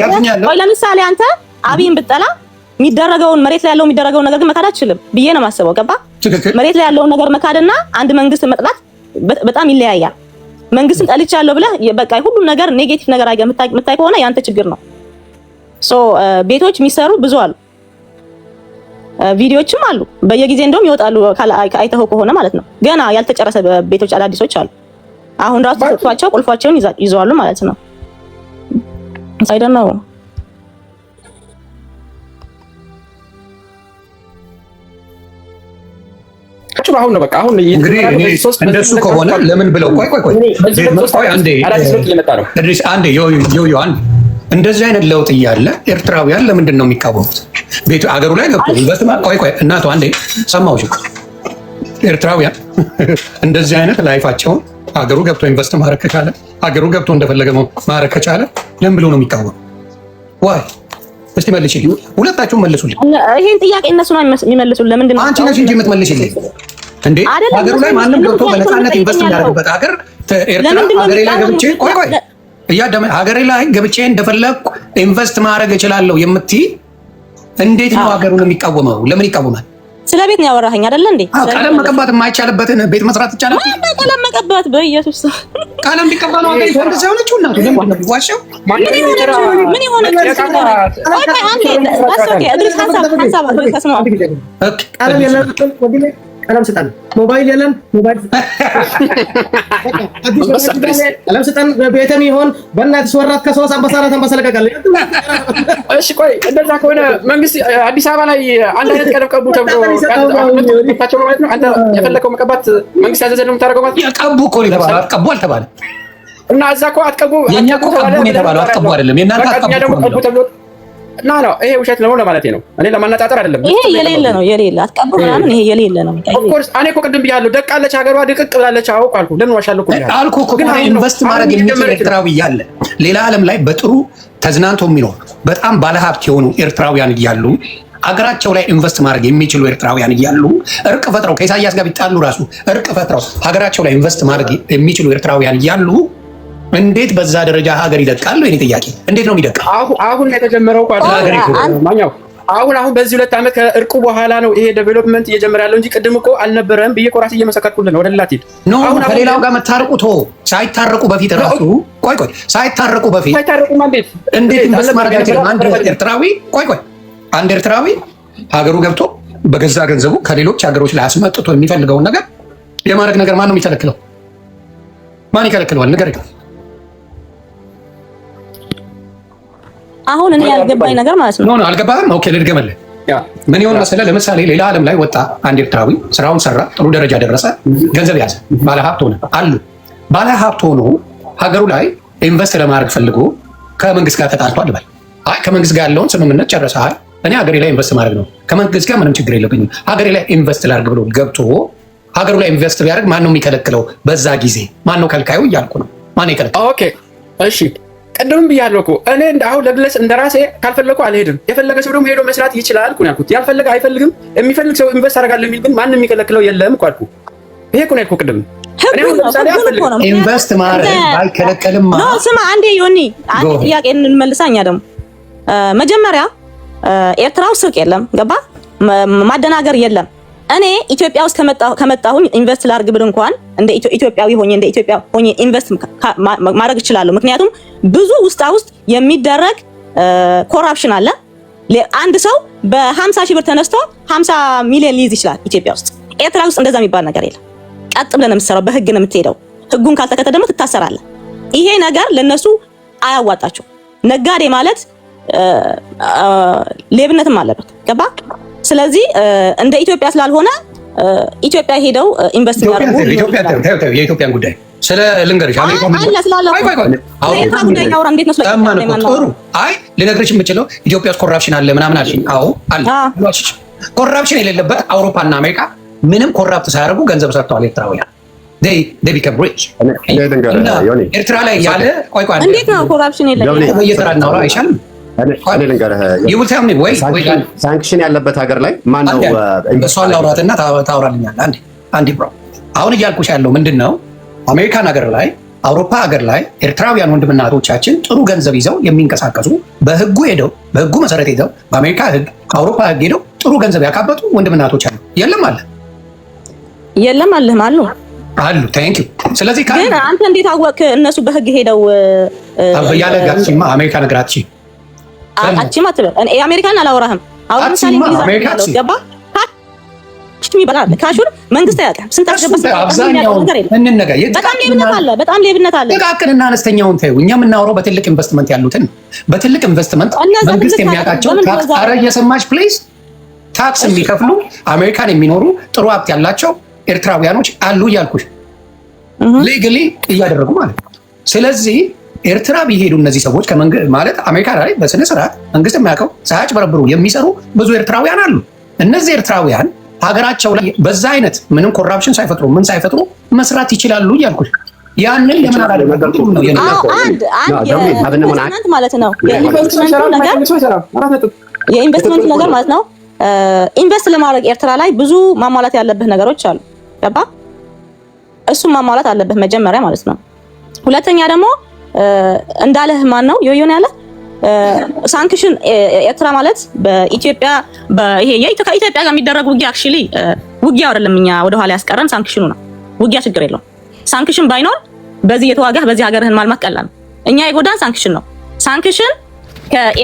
S3: ወይ ለምሳሌ አንተ አብይን ብትጠላ የሚደረገውን መሬት ላይ ያለው የሚደረገውን ነገር ግን መካድ አትችልም ብዬ ነው የማስበው። ገባ መሬት ላይ ያለውን ነገር መካድና አንድ መንግስት መጥላት በጣም ይለያያል። መንግስትን ጠልቻለሁ ብለህ በቃ ሁሉም ነገር ኔጌቲቭ ነገር የምታይ ከሆነ ያንተ ችግር ነው። ሶ ቤቶች የሚሰሩ ብዙ አሉ፣ ቪዲዮዎችም አሉ በየጊዜ እንደውም ይወጣሉ። አይተኸው ከሆነ ማለት ነው ገና ያልተጨረሰ ቤቶች አዳዲሶች አሉ። አሁን ራሱ ተሰጥቷቸው ቁልፋቸውን ይዘዋሉ ማለት ነው። አይ ዶንት ኖ
S4: አሁን ነው በቃ አሁን
S1: እንደሱ ከሆነ ለምን ብለው ቆይ አንዴ እንደዚህ አይነት ለውጥ እያለ ኤርትራውያን ለምንድን ነው የሚቃወሙት? ቤቱ አገሩ ላይ ገብቶ ኢንቨስትመንት ቆይ እናቱ አንዴ ሰማሁሽ። ኤርትራውያን እንደዚህ አይነት ላይፋቸውን አገሩ ገብቶ ኢንቨስት ማድረግ ከቻለ አገሩ ገብቶ እንደፈለገ ማድረግ ከቻለ ለምን ብለው ነው የሚቃወሙ? ዋይ እስቲ መልሽልኝ፣ ሁለታችሁም መልሱልኝ።
S3: ይሄን ጥያቄ እነሱ ነው የሚመልሱልኝ። ለምንድን ነው
S1: አንቺ ነሽ እንጂ የምትመልሽልኝ እንዴ? ሀገሩ ላይ ማንም ገብቶ በነፃነት ኢንቨስት የሚያደርግበት ሀገር ኤርትራ ሀገሬ ላይ ገብቼ ቆይ ሀገሬ ላይ ገብቼ እንደፈለግኩ ኢንቨስት ማድረግ እችላለሁ የምትይ እንዴት ነው ሀገሩን የሚቃወመው? ለምን ይቃወማል?
S3: ስለ ቤት ነው ያወራኸኝ አይደለ እንዴ?
S1: ቀለም መቀባት የማይቻልበትን ቤት መስራት ይቻላል?
S3: ቀለም መቀባት በኢየሱስ
S1: ቀለም ቢቀባ ነው አገኝ እንደዚህ ሆነች እና ለምን ዋሻው
S3: ምን ይሆነ
S2: ቀለም ስጠን፣ ሞባይል የለን ሞባይል ቀለም ስጠን። ቤተም ይሆን በእናትሽ ወራት ከ3 አንበሳራት አንበሰለቀቃለ።
S4: እሺ ቆይ እንደዛ ከሆነ መንግስት አዲስ አበባ ላይ አንድ አይነት ቀለም ቀቡ ተብሎ ታቸው ማለት ነው። አንተ የፈለከው መቀባት መንግስት ያዘዘ ነው የምታደርገው ማለት ነው።
S1: ቀቡ እኮ ነው የተባለው፣ አትቀቡ አልተባለም።
S4: እና እዛ እኮ አትቀቡ
S1: የኛ እኮ ቀቡ ነው የተባለው፣ አትቀቡ አይደለም። የእናንተ አትቀቡ
S4: ተብሎ እና ነው ይሄ ውሸት ነው ለማለት ነው። እኔ ለማነጣጠር አይደለም።
S3: ይሄ የሌለ ነው የሌለ አትቀቡ ምናምን ይሄ የሌለ ነው።
S4: ኦፍ ኮርስ እኔ እኮ ቅድም ብያለሁ፣ ደቃለች ሀገሯ ድቅቅ ብላለች። አውቅ አልኩ። ለምን ዋሻለሁ
S1: አልኩ እኮ። ግን ኢንቨስት ማድረግ የሚችል ኤርትራዊ ያለ ሌላ ዓለም ላይ በጥሩ ተዝናንቶ የሚኖር በጣም ባለሀብት የሆኑ ኤርትራውያን እያሉ አገራቸው ላይ ኢንቨስት ማድረግ የሚችሉ ኤርትራውያን እያሉ እርቅ ፈጥረው ከኢሳያስ ጋር ቢጣሉ ራሱ እርቅ ፈጥረው ሀገራቸው ላይ ኢንቨስት ማድረግ የሚችሉ ኤርትራውያን እያሉ እንዴት በዛ ደረጃ ሀገር ይደቃል? የኔ ጥያቄ እንዴት ነው የሚደቃ?
S4: አሁን የተጀመረው ማኛው አሁን በዚህ 2 ዓመት ከእርቁ በኋላ ነው ይሄ ዴቨሎፕመንት እየጀመረ ያለው እንጂ ቅድም እኮ አልነበረም ብዬ ኮራስ እየመሰከርኩልህ ነው። ወደ ሌላ ትሄድ
S1: አሁን ከሌላው ጋር መታረቁ ሳይታረቁ በፊት ራሱ ቆይ ሳይታረቁ በፊት እንዴት ኢንቨስት ማድረግ አይችልም? አንድ ኤርትራዊ ሀገሩ ገብቶ በገዛ ገንዘቡ ከሌሎች ሀገሮች ላይ አስመጥቶ የሚፈልገውን ነገር የማድረግ ነገር ማን ነው የሚከለክለው? ማን ይከለክለዋል? ንገረኝ።
S3: አሁን እኔ ያልገባኝ ነገር ማለት ነው።
S1: ኖ አልገባህም? ኦኬ ልድገምልህ። ምን ይሆን መሰለህ? ለምሳሌ ሌላ ዓለም ላይ ወጣ አንድ ኤርትራዊ ስራውን ሰራ፣ ጥሩ ደረጃ ደረሰ፣ ገንዘብ ያዘ፣ ባለሀብት ሆነ አሉ። ባለሀብት ሆኖ ሀገሩ ላይ ኢንቨስት ለማድረግ ፈልጎ ከመንግስት ጋር ተጣልቷል በል። አይ ከመንግስት ጋር ያለውን ስምምነት ጨርሰሃል፣ እኔ ሀገሬ ላይ ኢንቨስት ማድረግ ነው፣ ከመንግስት ጋር ምንም ችግር የለብኝም፣ ሀገሬ ላይ ኢንቨስት ላድርግ ብሎ ገብቶ ሀገሩ ላይ ኢንቨስት ቢያደርግ ማን ነው የሚከለክለው? በዛ ጊዜ ማን ነው ከልካዩ እያልኩ ነው። ማን ይከለክለው?
S4: ኦኬ እሺ ቅድም ብያለሁ እኮ እኔ አሁን ለግለጽ እንደራሴ ካልፈለኩ አልሄድም። የፈለገ ሰው ደግሞ ሄዶ መስራት ይችላል እኮ ነው ያልኩት። ያልፈለገ አይፈልግም። የሚፈልግ ሰው ኢንቨስት አደርጋለሁ የሚል ግን ማንም የሚከለክለው የለም እኮ አልኩ። ይሄ እኮ ነው ያልኩት ቅድም።
S1: ኢንቨስት ማድረግ አይከለከልም።
S3: ኖ ስማ አንዴ ዮኒ አንዴ ጥያቄ እንመልሳኛ ደግሞ መጀመሪያ ኤርትራው ስርቅ የለም ገባ ማደናገር የለም። እኔ ኢትዮጵያ ውስጥ ከመጣሁኝ ኢንቨስት ላድርግ ብል እንኳን እንደ ኢትዮጵያዊ ሆኜ እንደ ኢትዮጵያ ሆኜ ኢንቨስት ማድረግ እችላለሁ። ምክንያቱም ብዙ ውስጥ የሚደረግ ኮራፕሽን አለ። አንድ ሰው በ50 ሺህ ብር ተነስቶ 50 ሚሊዮን ሊይዝ ይችላል ኢትዮጵያ ውስጥ። ኤርትራ ውስጥ እንደዛ የሚባል ነገር የለም። ቀጥ ብለን የምትሰራው በህግ ነው የምትሄደው። ህጉን ካልተከተለ ደግሞ ትታሰራለህ። ይሄ ነገር ለነሱ አያዋጣቸው። ነጋዴ ማለት ሌብነትም አለበት ገባ። ስለዚህ እንደ ኢትዮጵያ ስላልሆነ ኢትዮጵያ ሄደው ኢንቨስት ያደርጉ
S1: የኢትዮጵያን ጉዳይ ስለ ልንገርሽ ልነግርሽ የምችለው ኢትዮጵያ ውስጥ ኮራፕሽን አለ ምናምን አልሽኝ። አዎ አለ። ኮራፕሽን የሌለበት አውሮፓና አሜሪካ ምንም ኮራፕት ሳያደርጉ ገንዘብ ሰርተዋል ኤርትራውያን። ኤርትራ ላይ ያለ
S3: እንዴት ነው ኮራፕሽን የሌለበት?
S1: በየተራ እናውራ አይሻልም?
S5: ሳንክሽን ያለበት ሀገር ላይ ማነው?
S1: እሷን ላውራትና ታወራልኛለህ። አንዴ ብሮ አሁን እያልኩሽ ያለው ምንድን ነው? አሜሪካን ሀገር ላይ አውሮፓ ሀገር ላይ ኤርትራውያን ወንድምና እህቶቻችን ጥሩ ገንዘብ ይዘው የሚንቀሳቀሱ በህጉ መሰረት ሄደው በአሜሪካ ህግ ከአውሮፓ ህግ ሄደው ጥሩ ገንዘብ ያካበቱ ወንድምና እህቶች አሉ። የለም አሉ። ታንክ ዩ። ስለዚህ
S3: ግን አንተ እንዴት አወቅ እነሱ በህግ ሄደው
S1: ያለ ጋርሲማ አሜሪካ ነገራት
S3: አቺማ ትበል እኔ አሜሪካን አላወራህም። አሁን ለምሳሌ እንግሊዝ ገባ ካሽሚ ይባላል። ካሹን መንግስት ያውቃል። ስንት አስገባስ
S1: አብዛኛው እንነጋ
S3: በጣም ሌብነት አለ።
S1: ጥቃቅንና አነስተኛውን ተይው። እኛ የምናወራው በትልቅ ኢንቨስትመንት ያሉትን በትልቅ ኢንቨስትመንት መንግስት የሚያውቃቸው ታክስ አረ እየሰማች ፕሊዝ ታክስ የሚከፍሉ አሜሪካን የሚኖሩ ጥሩ ሀብት ያላቸው ኤርትራውያኖች አሉ እያልኩሽ ሌጋሊ እያደረጉ ማለት ነው። ስለዚህ ኤርትራ ቢሄዱ እነዚህ ሰዎች ማለት አሜሪካ ላይ በስነ ስርዓት መንግስት የማያውቀው ሳያጭበረብሩ የሚሰሩ ብዙ ኤርትራውያን አሉ። እነዚህ ኤርትራውያን ሀገራቸው ላይ በዛ አይነት ምንም ኮራፕሽን ሳይፈጥሩ ምን ሳይፈጥሩ መስራት ይችላሉ እያልኩሽ ያንን ለምን አላደረጋችሁም ነው
S3: ኢንቨስትመንት ማለት ነው። የኢንቨስትመንት ነገር ማለት ነው። ኢንቨስት ለማድረግ ኤርትራ ላይ ብዙ ማሟላት ያለብህ ነገሮች አሉ ገባ። እሱም ማሟላት አለብህ መጀመሪያ ማለት ነው። ሁለተኛ ደግሞ እንዳለህ ማን ነው ዮዮን ያለ ሳንክሽን ኤርትራ ማለት በኢትዮጵያ ይሄ ከኢትዮጵያ ጋር የሚደረግ ውጊያ አክቹሊ ውጊያው አይደለም እኛ ወደ ኋላ ያስቀረን ሳንክሽኑ ነው። ውጊያ ችግር የለውም። ሳንክሽን ባይኖር በዚህ የተዋጋህ በዚህ ሀገርህን ማልማት ቀላል ነው። እኛ የጎዳን ሳንክሽን ነው። ሳንክሽን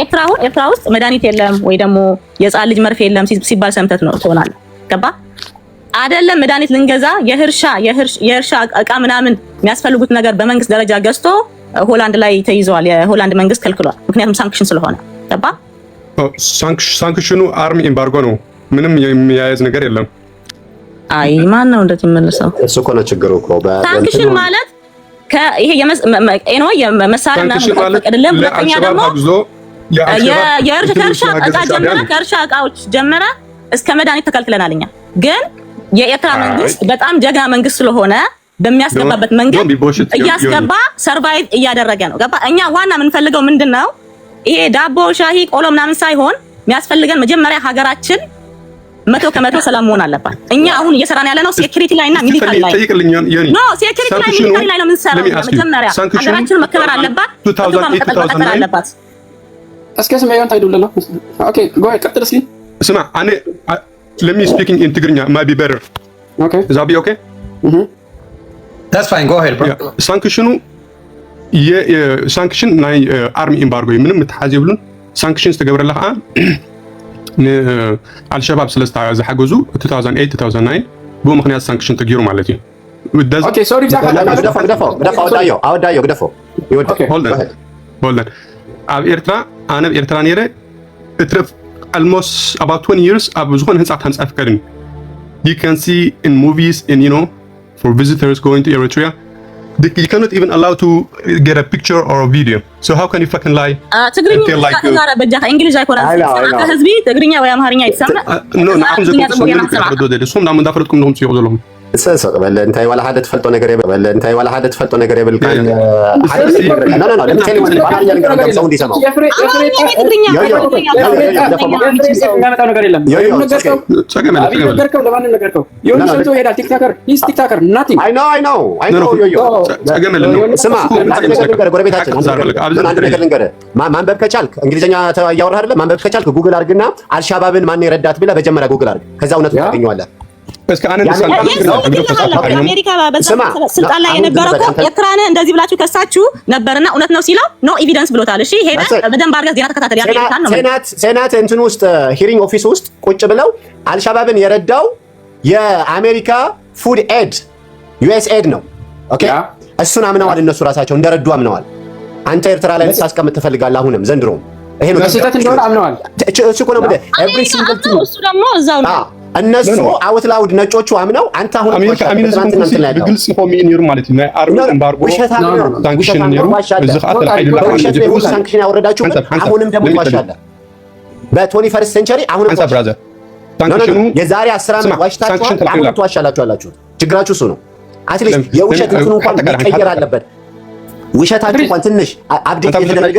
S3: ኤርትራ ውስጥ መድኃኒት የለም ወይ ደግሞ የህፃን ልጅ መርፌ የለም ሲባል ሰምተት ነው ትሆናለህ ገባ አይደለም። መድኃኒት ልንገዛ የእርሻ እቃ ምናምን የሚያስፈልጉት ነገር በመንግስት ደረጃ ገዝቶ ሆላንድ ላይ ተይዘዋል። የሆላንድ መንግስት ከልክሏል። ምክንያቱም ሳንክሽን ስለሆነ ገባ።
S6: ሳንክሽኑ አርሚ ኤምባርጎ ነው። ምንም የሚያያዝ ነገር የለም።
S3: አይ ማን ነው እንደዚህ መልሰው?
S5: እሱ እኮ ነው ችግሩ እኮ
S3: ሳንክሽን ማለት ይሄ የመሳሪያ አይደለም። ሁለተኛ ደግሞ ከእርሻ እቃዎች ጀመረ እስከ መድኃኒት ተከልክለናል። እኛ ግን የኤርትራ መንግስት በጣም ጀግና መንግስት ስለሆነ በሚያስገባበት መንገድ እያስገባ ሰርቫይቭ እያደረገ ነው ገባ። እኛ ዋና የምንፈልገው ምንድነው? ይሄ ዳቦ ሻሂ ቆሎ ምናምን ሳይሆን የሚያስፈልገን መጀመሪያ ሀገራችን 100% ሰላም መሆን አለባት። እኛ አሁን እየሰራን ያለ ነው ሴኩሪቲ ላይ እና ሚሊታሪ ላይ ኖ ሴኩሪቲ ላይ ሚሊታሪ ላይ ነው የምንሰራው። መጀመሪያ ሀገራችን መከበር አለባት፣ መከበር አለባት።
S4: እስኪ ስማየውን ታይዱልላ ኦኬ ጎ ቀጥል እስኪ
S6: ስማ እኔ let me speaking in Tigrinya might be better.
S4: Okay.
S6: Is that be okay?
S1: That's fine. Go ahead, bro.
S6: ሳንክሽኑ ሳንክሽን ናይ አርሚ ኤምባርጎ ምንም ምትሓዝ ይብሉን ሳንክሽን ዝተገበረላ ከዓ አልሸባብ ስለስታ ዝሓገዙ 2008 2009 ብኡ ምክንያት ሳንክሽን ተገይሩ ማለት እዩ።
S4: ኦኬ ሶሪ
S5: ግደፎ አወዳዮ ግደፎ
S6: ሆልደን ኣብ ኤርትራ ኣነ ኣብ ኤርትራ ነይረ እትረፍ almost about 20 years ኣብ ዝኾነ ህንፃ ሃንፃ ፍቀድን you can see in movies and you know for visitors going to Eritrea you cannot even allow to get a picture or a video so how can you fucking lie
S3: ትግርኛ ተዛራ በጃ እንግሊዝ አይኮራስ ህዝቢ ትግርኛ ወይ አማርኛ ይሰማ
S6: no ናም ዘኩም ናም እንዳፈረጥኩም ነው ሲዩ ዘለኩም
S5: ሰሰቅ በለ እንታይ ወላ ሓደ ተፈልጦ ነገር የብል በለ እንታይ ወላ ሓደ ተፈልጦ ነገር የብል ካን ለምሳሌ ወንድ ባህሪያ ነገር ሰው እንዲሰማው ማንበብ ከቻልክ እንግሊዝኛ ያወራህ አይደለ ማንበብ ከቻልክ ጉግል አድርግና አልሻባብን ማን ይረዳት ብለህ መጀመሪያ ጉግል አድርግ ከዛ እውነቱን ታገኘዋለህ
S6: እስከ አነ
S3: አሜሪካ ስልጣን ላይ የነበረው ኤርትራን እንደዚህ ብላችሁ ከሳችሁ ነበርና እውነት ነው ሲለው ኖ ኤቪደንስ ብሎታል። እሺ ሄዳ በደንብ አድርገህ ዜና ተከታተል ያቀርታል ነው
S5: ሴናት እንትን ውስጥ ሂሪንግ ኦፊስ ውስጥ ቁጭ ብለው አልሻባብን የረዳው የአሜሪካ ፉድ ኤድ ዩኤስ ኤድ ነው። ኦኬ እሱን አምነዋል እነሱ ራሳቸው እንደረዱ አምነዋል። አንተ ኤርትራ ላይ ልታስቀምጥ ትፈልጋለህ አሁንም ዘንድሮም ይሄ ነው ስህተት እንደሆነ አምነዋል። እሱ እኮ ነው ብለህ ኤቭሪ ሲንግል ቲንግ
S3: እሱ ደግሞ እዛው ነው
S5: እነሱ አውትላውድ ነጮቹ አምነው አንተ አሁን
S6: አሜሪካ አሚኒዝም ግልጽ ሆሚ ኒሩ ማለት ነው አርሚ ኤምባርጎ ሳንክሽን ኒሩ ዝኻተል አይደለም
S5: ሳንክሽን ያወረዳችሁ አሁንም ደግሞ ዋሻለ በ21 ሴንቸሪ አሁንም
S6: ብራዘር
S5: ሳንክሽኑ የዛሬ 10 ዓመት ዋሽታችሁ አሁን ተዋሻላችሁ አላችሁ ችግራችሁ እሱ ነው አትሊስት የውሸት እንትኑ እንኳን መቀየር አለበት ውሸታችሁ እንኳን ትንሽ አፕዴት የተደረገ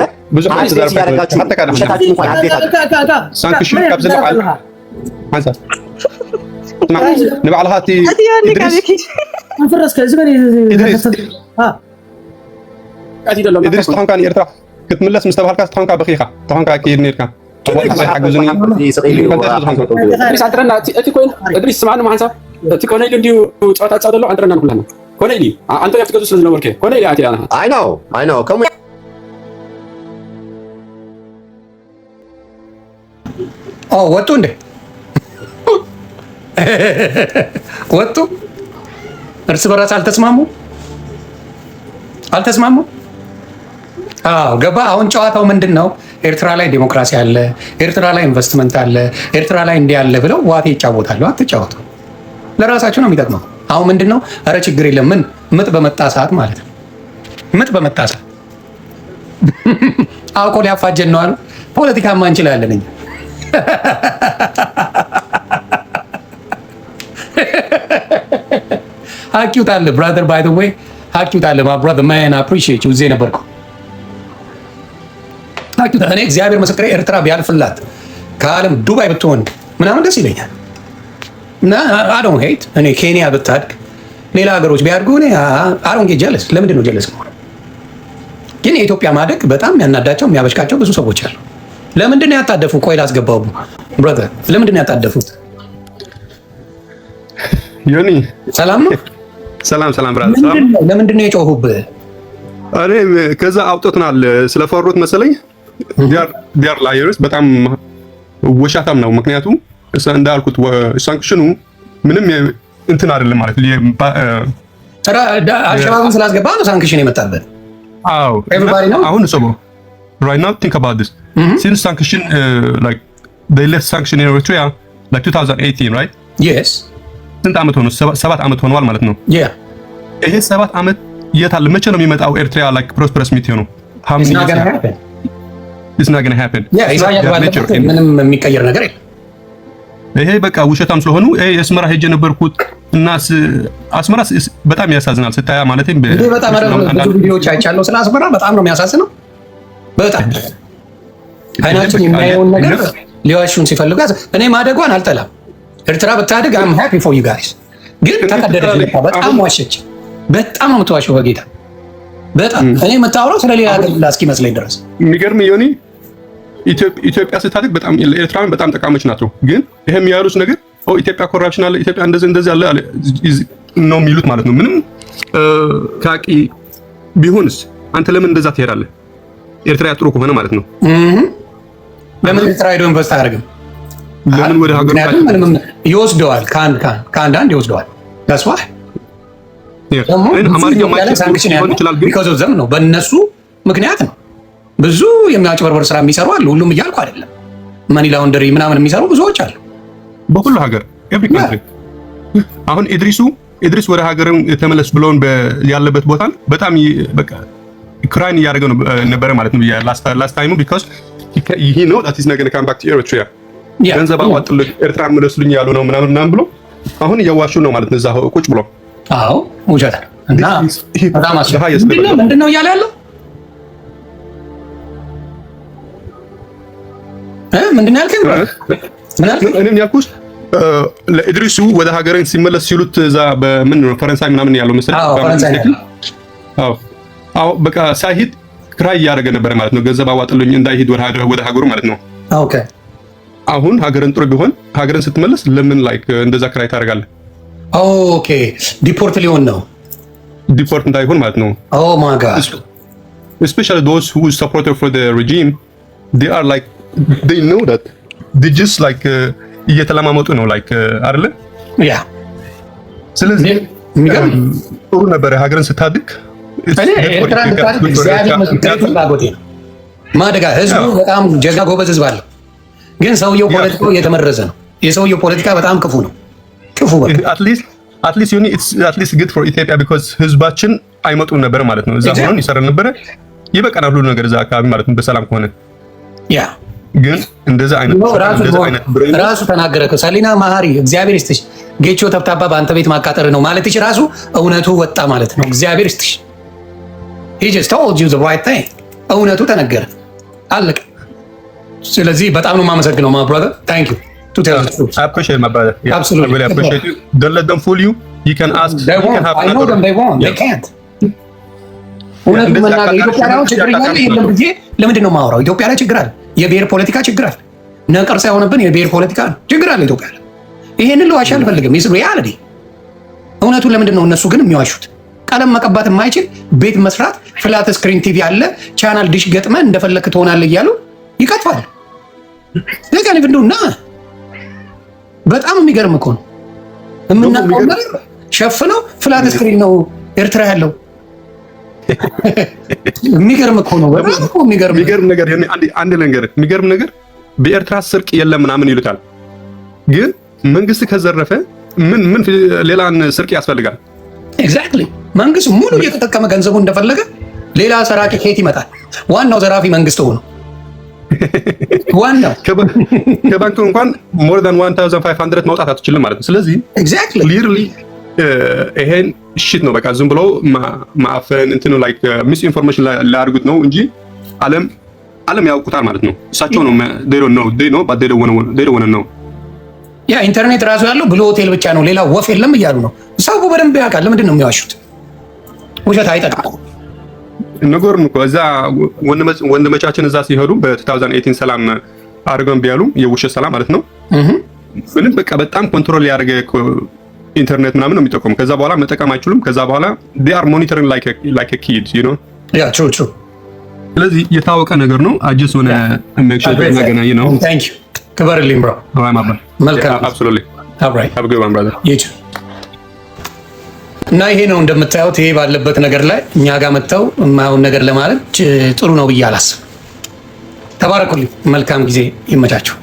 S5: አፕዴት ያደርጋችሁ ውሸታችሁ እንኳን አፕዴት አድርጉ
S6: ሳንክሽን ካብዝና አንሳ نبع لهاتي
S2: انفرس كزبري
S6: ادريس تهون كان يرتاح كتملس مستبهلك تهون كا بخيخه تهون كا كيد نيركا حجزني
S4: ادريس عندنا انت كوين ادريس سمعنا ما حنسا انت كون لي نديو ጨዋታ ጻደሎ عندنا كلنا كون لي انت يفتكروا ስለዚህ ወርኬ كون لي አቲ انا
S5: I know come
S1: ወጡ እንዴ ወጡ እርስ በራስ አልተስማሙ ገባ አሁን ጨዋታው ምንድን ነው ኤርትራ ላይ ዲሞክራሲ አለ ኤርትራ ላይ ኢንቨስትመንት አለ ኤርትራ ላይ እንዲህ አለ ብለው ዋቴ ይጫወታሉ አትጫወቱ ለራሳችሁ ነው የሚጠቅመው አሁን ምንድን ነው ኧረ ችግር የለም ምን ምጥ በመጣ ሰዓት ማለት ነው ምጥ በመጣ ሰዓት አውቆ ሊያፋጀን ነው አሉ ፖለቲካማ እንችላለን እኛ ሀቂውት አለ ብራዘር ባይ ዘ ዌይ ሀቂውት አለ ማ ብራዘር ማን አፕሪሺየት ዩ እዚህ ነበርኩ ሀቂውት እኔ እግዚአብሔር ምስክሬ ኤርትራ ቢያልፍላት ከዓለም ዱባይ ብትሆን ምናምን ደስ ይለኛል እና አይ ዶንት ሄት እኔ ኬንያ ብታድግ ሌላ ሀገሮች ቢያድጉ እኔ አይ ዶንት ጌት ጀለስ ለምንድን ነው ጀለስ ነው ግን የኢትዮጵያ ማደግ በጣም የሚያናዳቸው የሚያበሽቃቸው ብዙ ሰዎች አሉ ለምንድን ነው ያጣደፉ ቆይ ላስገባው ብራዘር ለምንድን ነው ያጣደፉት
S6: ዮኒ
S1: ሰላም ነው
S6: ሰላም ብራዘር ሰላም
S1: ለምንድን ነው የጮሁብህ
S6: እኔ ከዛ አውጥተናል ስለፈሩት መሰለኝ ዲያር ላየርስ በጣም ወሻታም ነው ምክንያቱም እንዳልኩት ሳንክሽኑ ምንም እንትን አይደለም ማለት
S1: አልሸባብን ስላስገባ ነው ሳንክሽን የመጣበት
S6: አዎ አሁን ሰው right now think about this since sanction like they left sanction in Eritrea like 2018 right
S1: yes
S6: ስንት ዓመት ሆኖ 7 ዓመት ሆኗል ማለት ነው
S1: yeah
S6: ይሄ 7 ዓመት የታለ መቼ ነው የሚመጣው ኤርትራ like prosperous meet ነው
S1: it's not gonna happen
S6: yeah
S1: ምንም የሚቀየር ነገር የለም
S6: ይሄ በቃ ውሸታም ስለሆኑ ይሄ የአስመራ ሄጄ ነበርኩት እና አስመራ በጣም ያሳዝናል ስታያ ማለት
S1: በጣም ብዙ ቪዲዮዎች አይቻለሁ ስለ አስመራ በጣም ነው የሚያሳዝነው በጣም አይናችን የሚያየውን ነገር ሊዋሹን ሲፈልጉ እኔ ማደጓን አልጠላም ኤርትራ ብታድግ I'm happy for you guys ግን ተቀደደች በጣም ዋሸች በጣም ነው የምትዋሸው በጌታ በጣም እኔ የምታወራው ስለሌላ ሀገር ላስኪ መስለኝ ድረስ
S6: የሚገርም ዮኒ ኢትዮጵያ ስታድግ በጣም ለኤርትራውያን በጣም ጠቃሚዎች ናቸው። ግን ይሄ የሚያሉት ነገር ኢትዮጵያ ኮራፕሽን አለ፣ ኢትዮጵያ እንደዚህ አለ ነው የሚሉት ማለት ነው። ምንም ካቂ ቢሆንስ አንተ ለምን እንደዛ ትሄዳለህ? ኤርትራ ያጥሩ ከሆነ ማለት ነው።
S1: ለምን ኤርትራ ሄዶ ኢንቨስት አያደርግም?
S6: ለምን ወደ ሀገሩ
S1: ይወስደዋል? ከአንድ ይወስደዋል። ተስፋ
S6: አማርኛ ሳንክሽን ያለው
S1: ቢኮዝ ኦፍ ዘም ነው፣ በእነሱ ምክንያት ነው። ብዙ የሚያጭበርበር ስራ የሚሰሩ አሉ። ሁሉም እያልኩ አይደለም። መኒ ላውንደሪ ምናምን የሚሰሩ ብዙዎች አሉ
S6: በሁሉ ሀገር ኤቭሪ ካንትሪ። አሁን ኢድሪስ ወደ ሀገር ተመለስ ብለውን ያለበት ቦታ በጣም በቃ ክራይን እያደረገ ነበረ ማለት ነው ላስት ታይሙ ቢኮዝ he know that he's not going to come back to Eritrea ገንዘብ አዋጥልኝ ኤርትራን መለስልኝ ያሉ ነው ምናምን ብሎ አሁን እያዋሹ ነው ማለት ነው እዛ ቁጭ ብሎ።
S1: አዎ ውሸት እና በጣም ምንድን ነው እያለ ያለው ምንድን ነው ያልከኝ?
S6: እኔም ያልኩሽ ለኢድሪሱ ወደ ሀገርን ሲመለስ ሲሉት እዛ በምን ነው ፈረንሳይ ምናምን ያለው መሰለኝ። አዎ በቃ ሳይሄድ ክራይ እያደረገ ነበረ ማለት ነው። ገንዘብ አዋጥልኝ እንዳይሄድ ወደ ሀገሩ ማለት ነው።
S1: ኦኬ
S6: አሁን ሀገርን ጥሩ ቢሆን ሀገርን ስትመለስ ለምን ላይክ እንደዛ ክራይ ታደርጋለህ?
S1: ኦኬ ዲፖርት ሊሆን ነው።
S6: ዲፖርት እንዳይሆን ማለት ነው።
S1: ኦ ማይ ጋድ
S6: especially those who supported for the regime they are like they know that they just like እየተለማመጡ ነው like አይደለ?
S1: ያ
S6: ስለዚህ ጥሩ ነበረ ሀገርን ስታድግ
S1: ማደጋ ህዝቡ በጣም ጀግና ጎበዝ ህዝብ አለ። ግን ሰውየው ፖለቲካው እየተመረዘ ነው። የሰውየው ፖለቲካ በጣም ክፉ ነው። ክፉ
S6: at least you need it's at least good for Ethiopia because ህዝባችን አይመጡም ነበር ማለት ነው። እዛ ሆነን ይሰራ ነበር። ይበቃናል ሁሉ ነገር እዛ አካባቢ ማለት ነው በሰላም ከሆነ።
S1: ያ
S6: ግን እንደዛ አይነት
S1: ራሱ ተናገረ። ሰሊና ማሃሪ እግዚአብሔር ይስጥሽ። ጌቾ ተብታባ በአንተ ቤት ማቃጠር ነው ማለት ይችላል። ራሱ እውነቱ ወጣ ማለት ነው። እግዚአብሔር ይስጥሽ። he just told you the right thing እውነቱ ተነገረ አለቀ። ስለዚህ በጣም ነው የማመሰግነው my brother thank you to tell the truth.
S6: I appreciate my brother. Yeah, absolutely. I really appreciate you. Don't let them fool you. You can ask.
S1: They won't. I know them. They won't. They can't. እውነቱ መናገር ኢትዮጵያ ላይ ችግር አለ። ለምንድን ነው የማወራው? ኢትዮጵያ ላይ ችግር አለ። የብሔር ፖለቲካ ችግር አለ። ነቀርሳ የሆነብን የብሔር ፖለቲካ ችግር አለ ኢትዮጵያ ላይ። ይሄንን ልዋሽ አልፈልግም። ይስ ሪያሊቲ እውነቱን ለምንድን ነው እነሱ ግን የሚዋሹት? ቀለም መቀባት የማይችል ቤት መስራት ፍላት ስክሪን ቲቪ አለ ቻናል ዲሽ ገጥመ እንደፈለክ ትሆናለህ እያሉ ይቀጥፋል። ለካን እንደውና በጣም የሚገርም እኮ ነው የምናውቀው ነገር ሸፍነው ፍላት ስክሪን ነው ኤርትራ ያለው። የሚገርም እኮ ነው። በጣም እኮ የሚገርም
S6: ነገር የሚገርም ነገር በኤርትራ ስርቅ የለም ምናምን ይሉታል። ግን መንግስት ከዘረፈ ምን ሌላን ስርቅ ያስፈልጋል?
S1: ኤግዛክትሊ መንግስት ሙሉ እየተጠቀመ ገንዘቡ እንደፈለገ ሌላ ሰራቂ ከየት ይመጣል? ዋናው ዘራፊ መንግስት ሆኖ ዋናው
S6: ከባንኩ እንኳን more than 1500 ማውጣት አትችልም ማለት ነው። ስለዚህ
S1: ኤግዛክትሊ
S6: ክሊርሊ ይሄን ሽት ነው በቃ ዝም ብለው ማፈን እንትኑ ላይክ ሚስ ኢንፎርሜሽን ላያርጉት ነው እንጂ ዓለም ያውቁታል ማለት ነው። እሳቸው ነው they know but they don't want to know።
S1: ያ ኢንተርኔት ራሱ ያለው ብሎ ሆቴል ብቻ ነው ሌላ ወፍ የለም እያሉ ነው። ሰው በደንብ ያውቃል። ለምንድን ነው የሚዋሹት? ውሸት አይጠቅም
S6: ነገሩን እኮ እዛ ወንድሞቻችን እዛ ሲሄዱ በ2018 ሰላም አድርገን ቢያሉ የውሸት ሰላም ማለት ነው። ምንም በቃ በጣም ኮንትሮል ያደረገ ኢንተርኔት ምናምን ነው የሚጠቀሙ። ከዛ በኋላ መጠቀም አይችሉም። ከዛ በኋላ they are monitoring like a kid you know
S1: yeah true
S6: ስለዚህ የታወቀ ነገር ነው። I just want to make sure that ገና you know
S1: thank you ክበርልኝ bro መልካም
S6: absolutely
S1: alright
S6: have a good one brother
S1: you too እና ይሄ ነው እንደምታዩት። ይሄ ባለበት ነገር ላይ እኛ ጋር መጥተው የማይሆን ነገር ለማለት ጥሩ ነው ብዬ አላስብም። ተባረኩልኝ። መልካም ጊዜ ይመቻችሁ።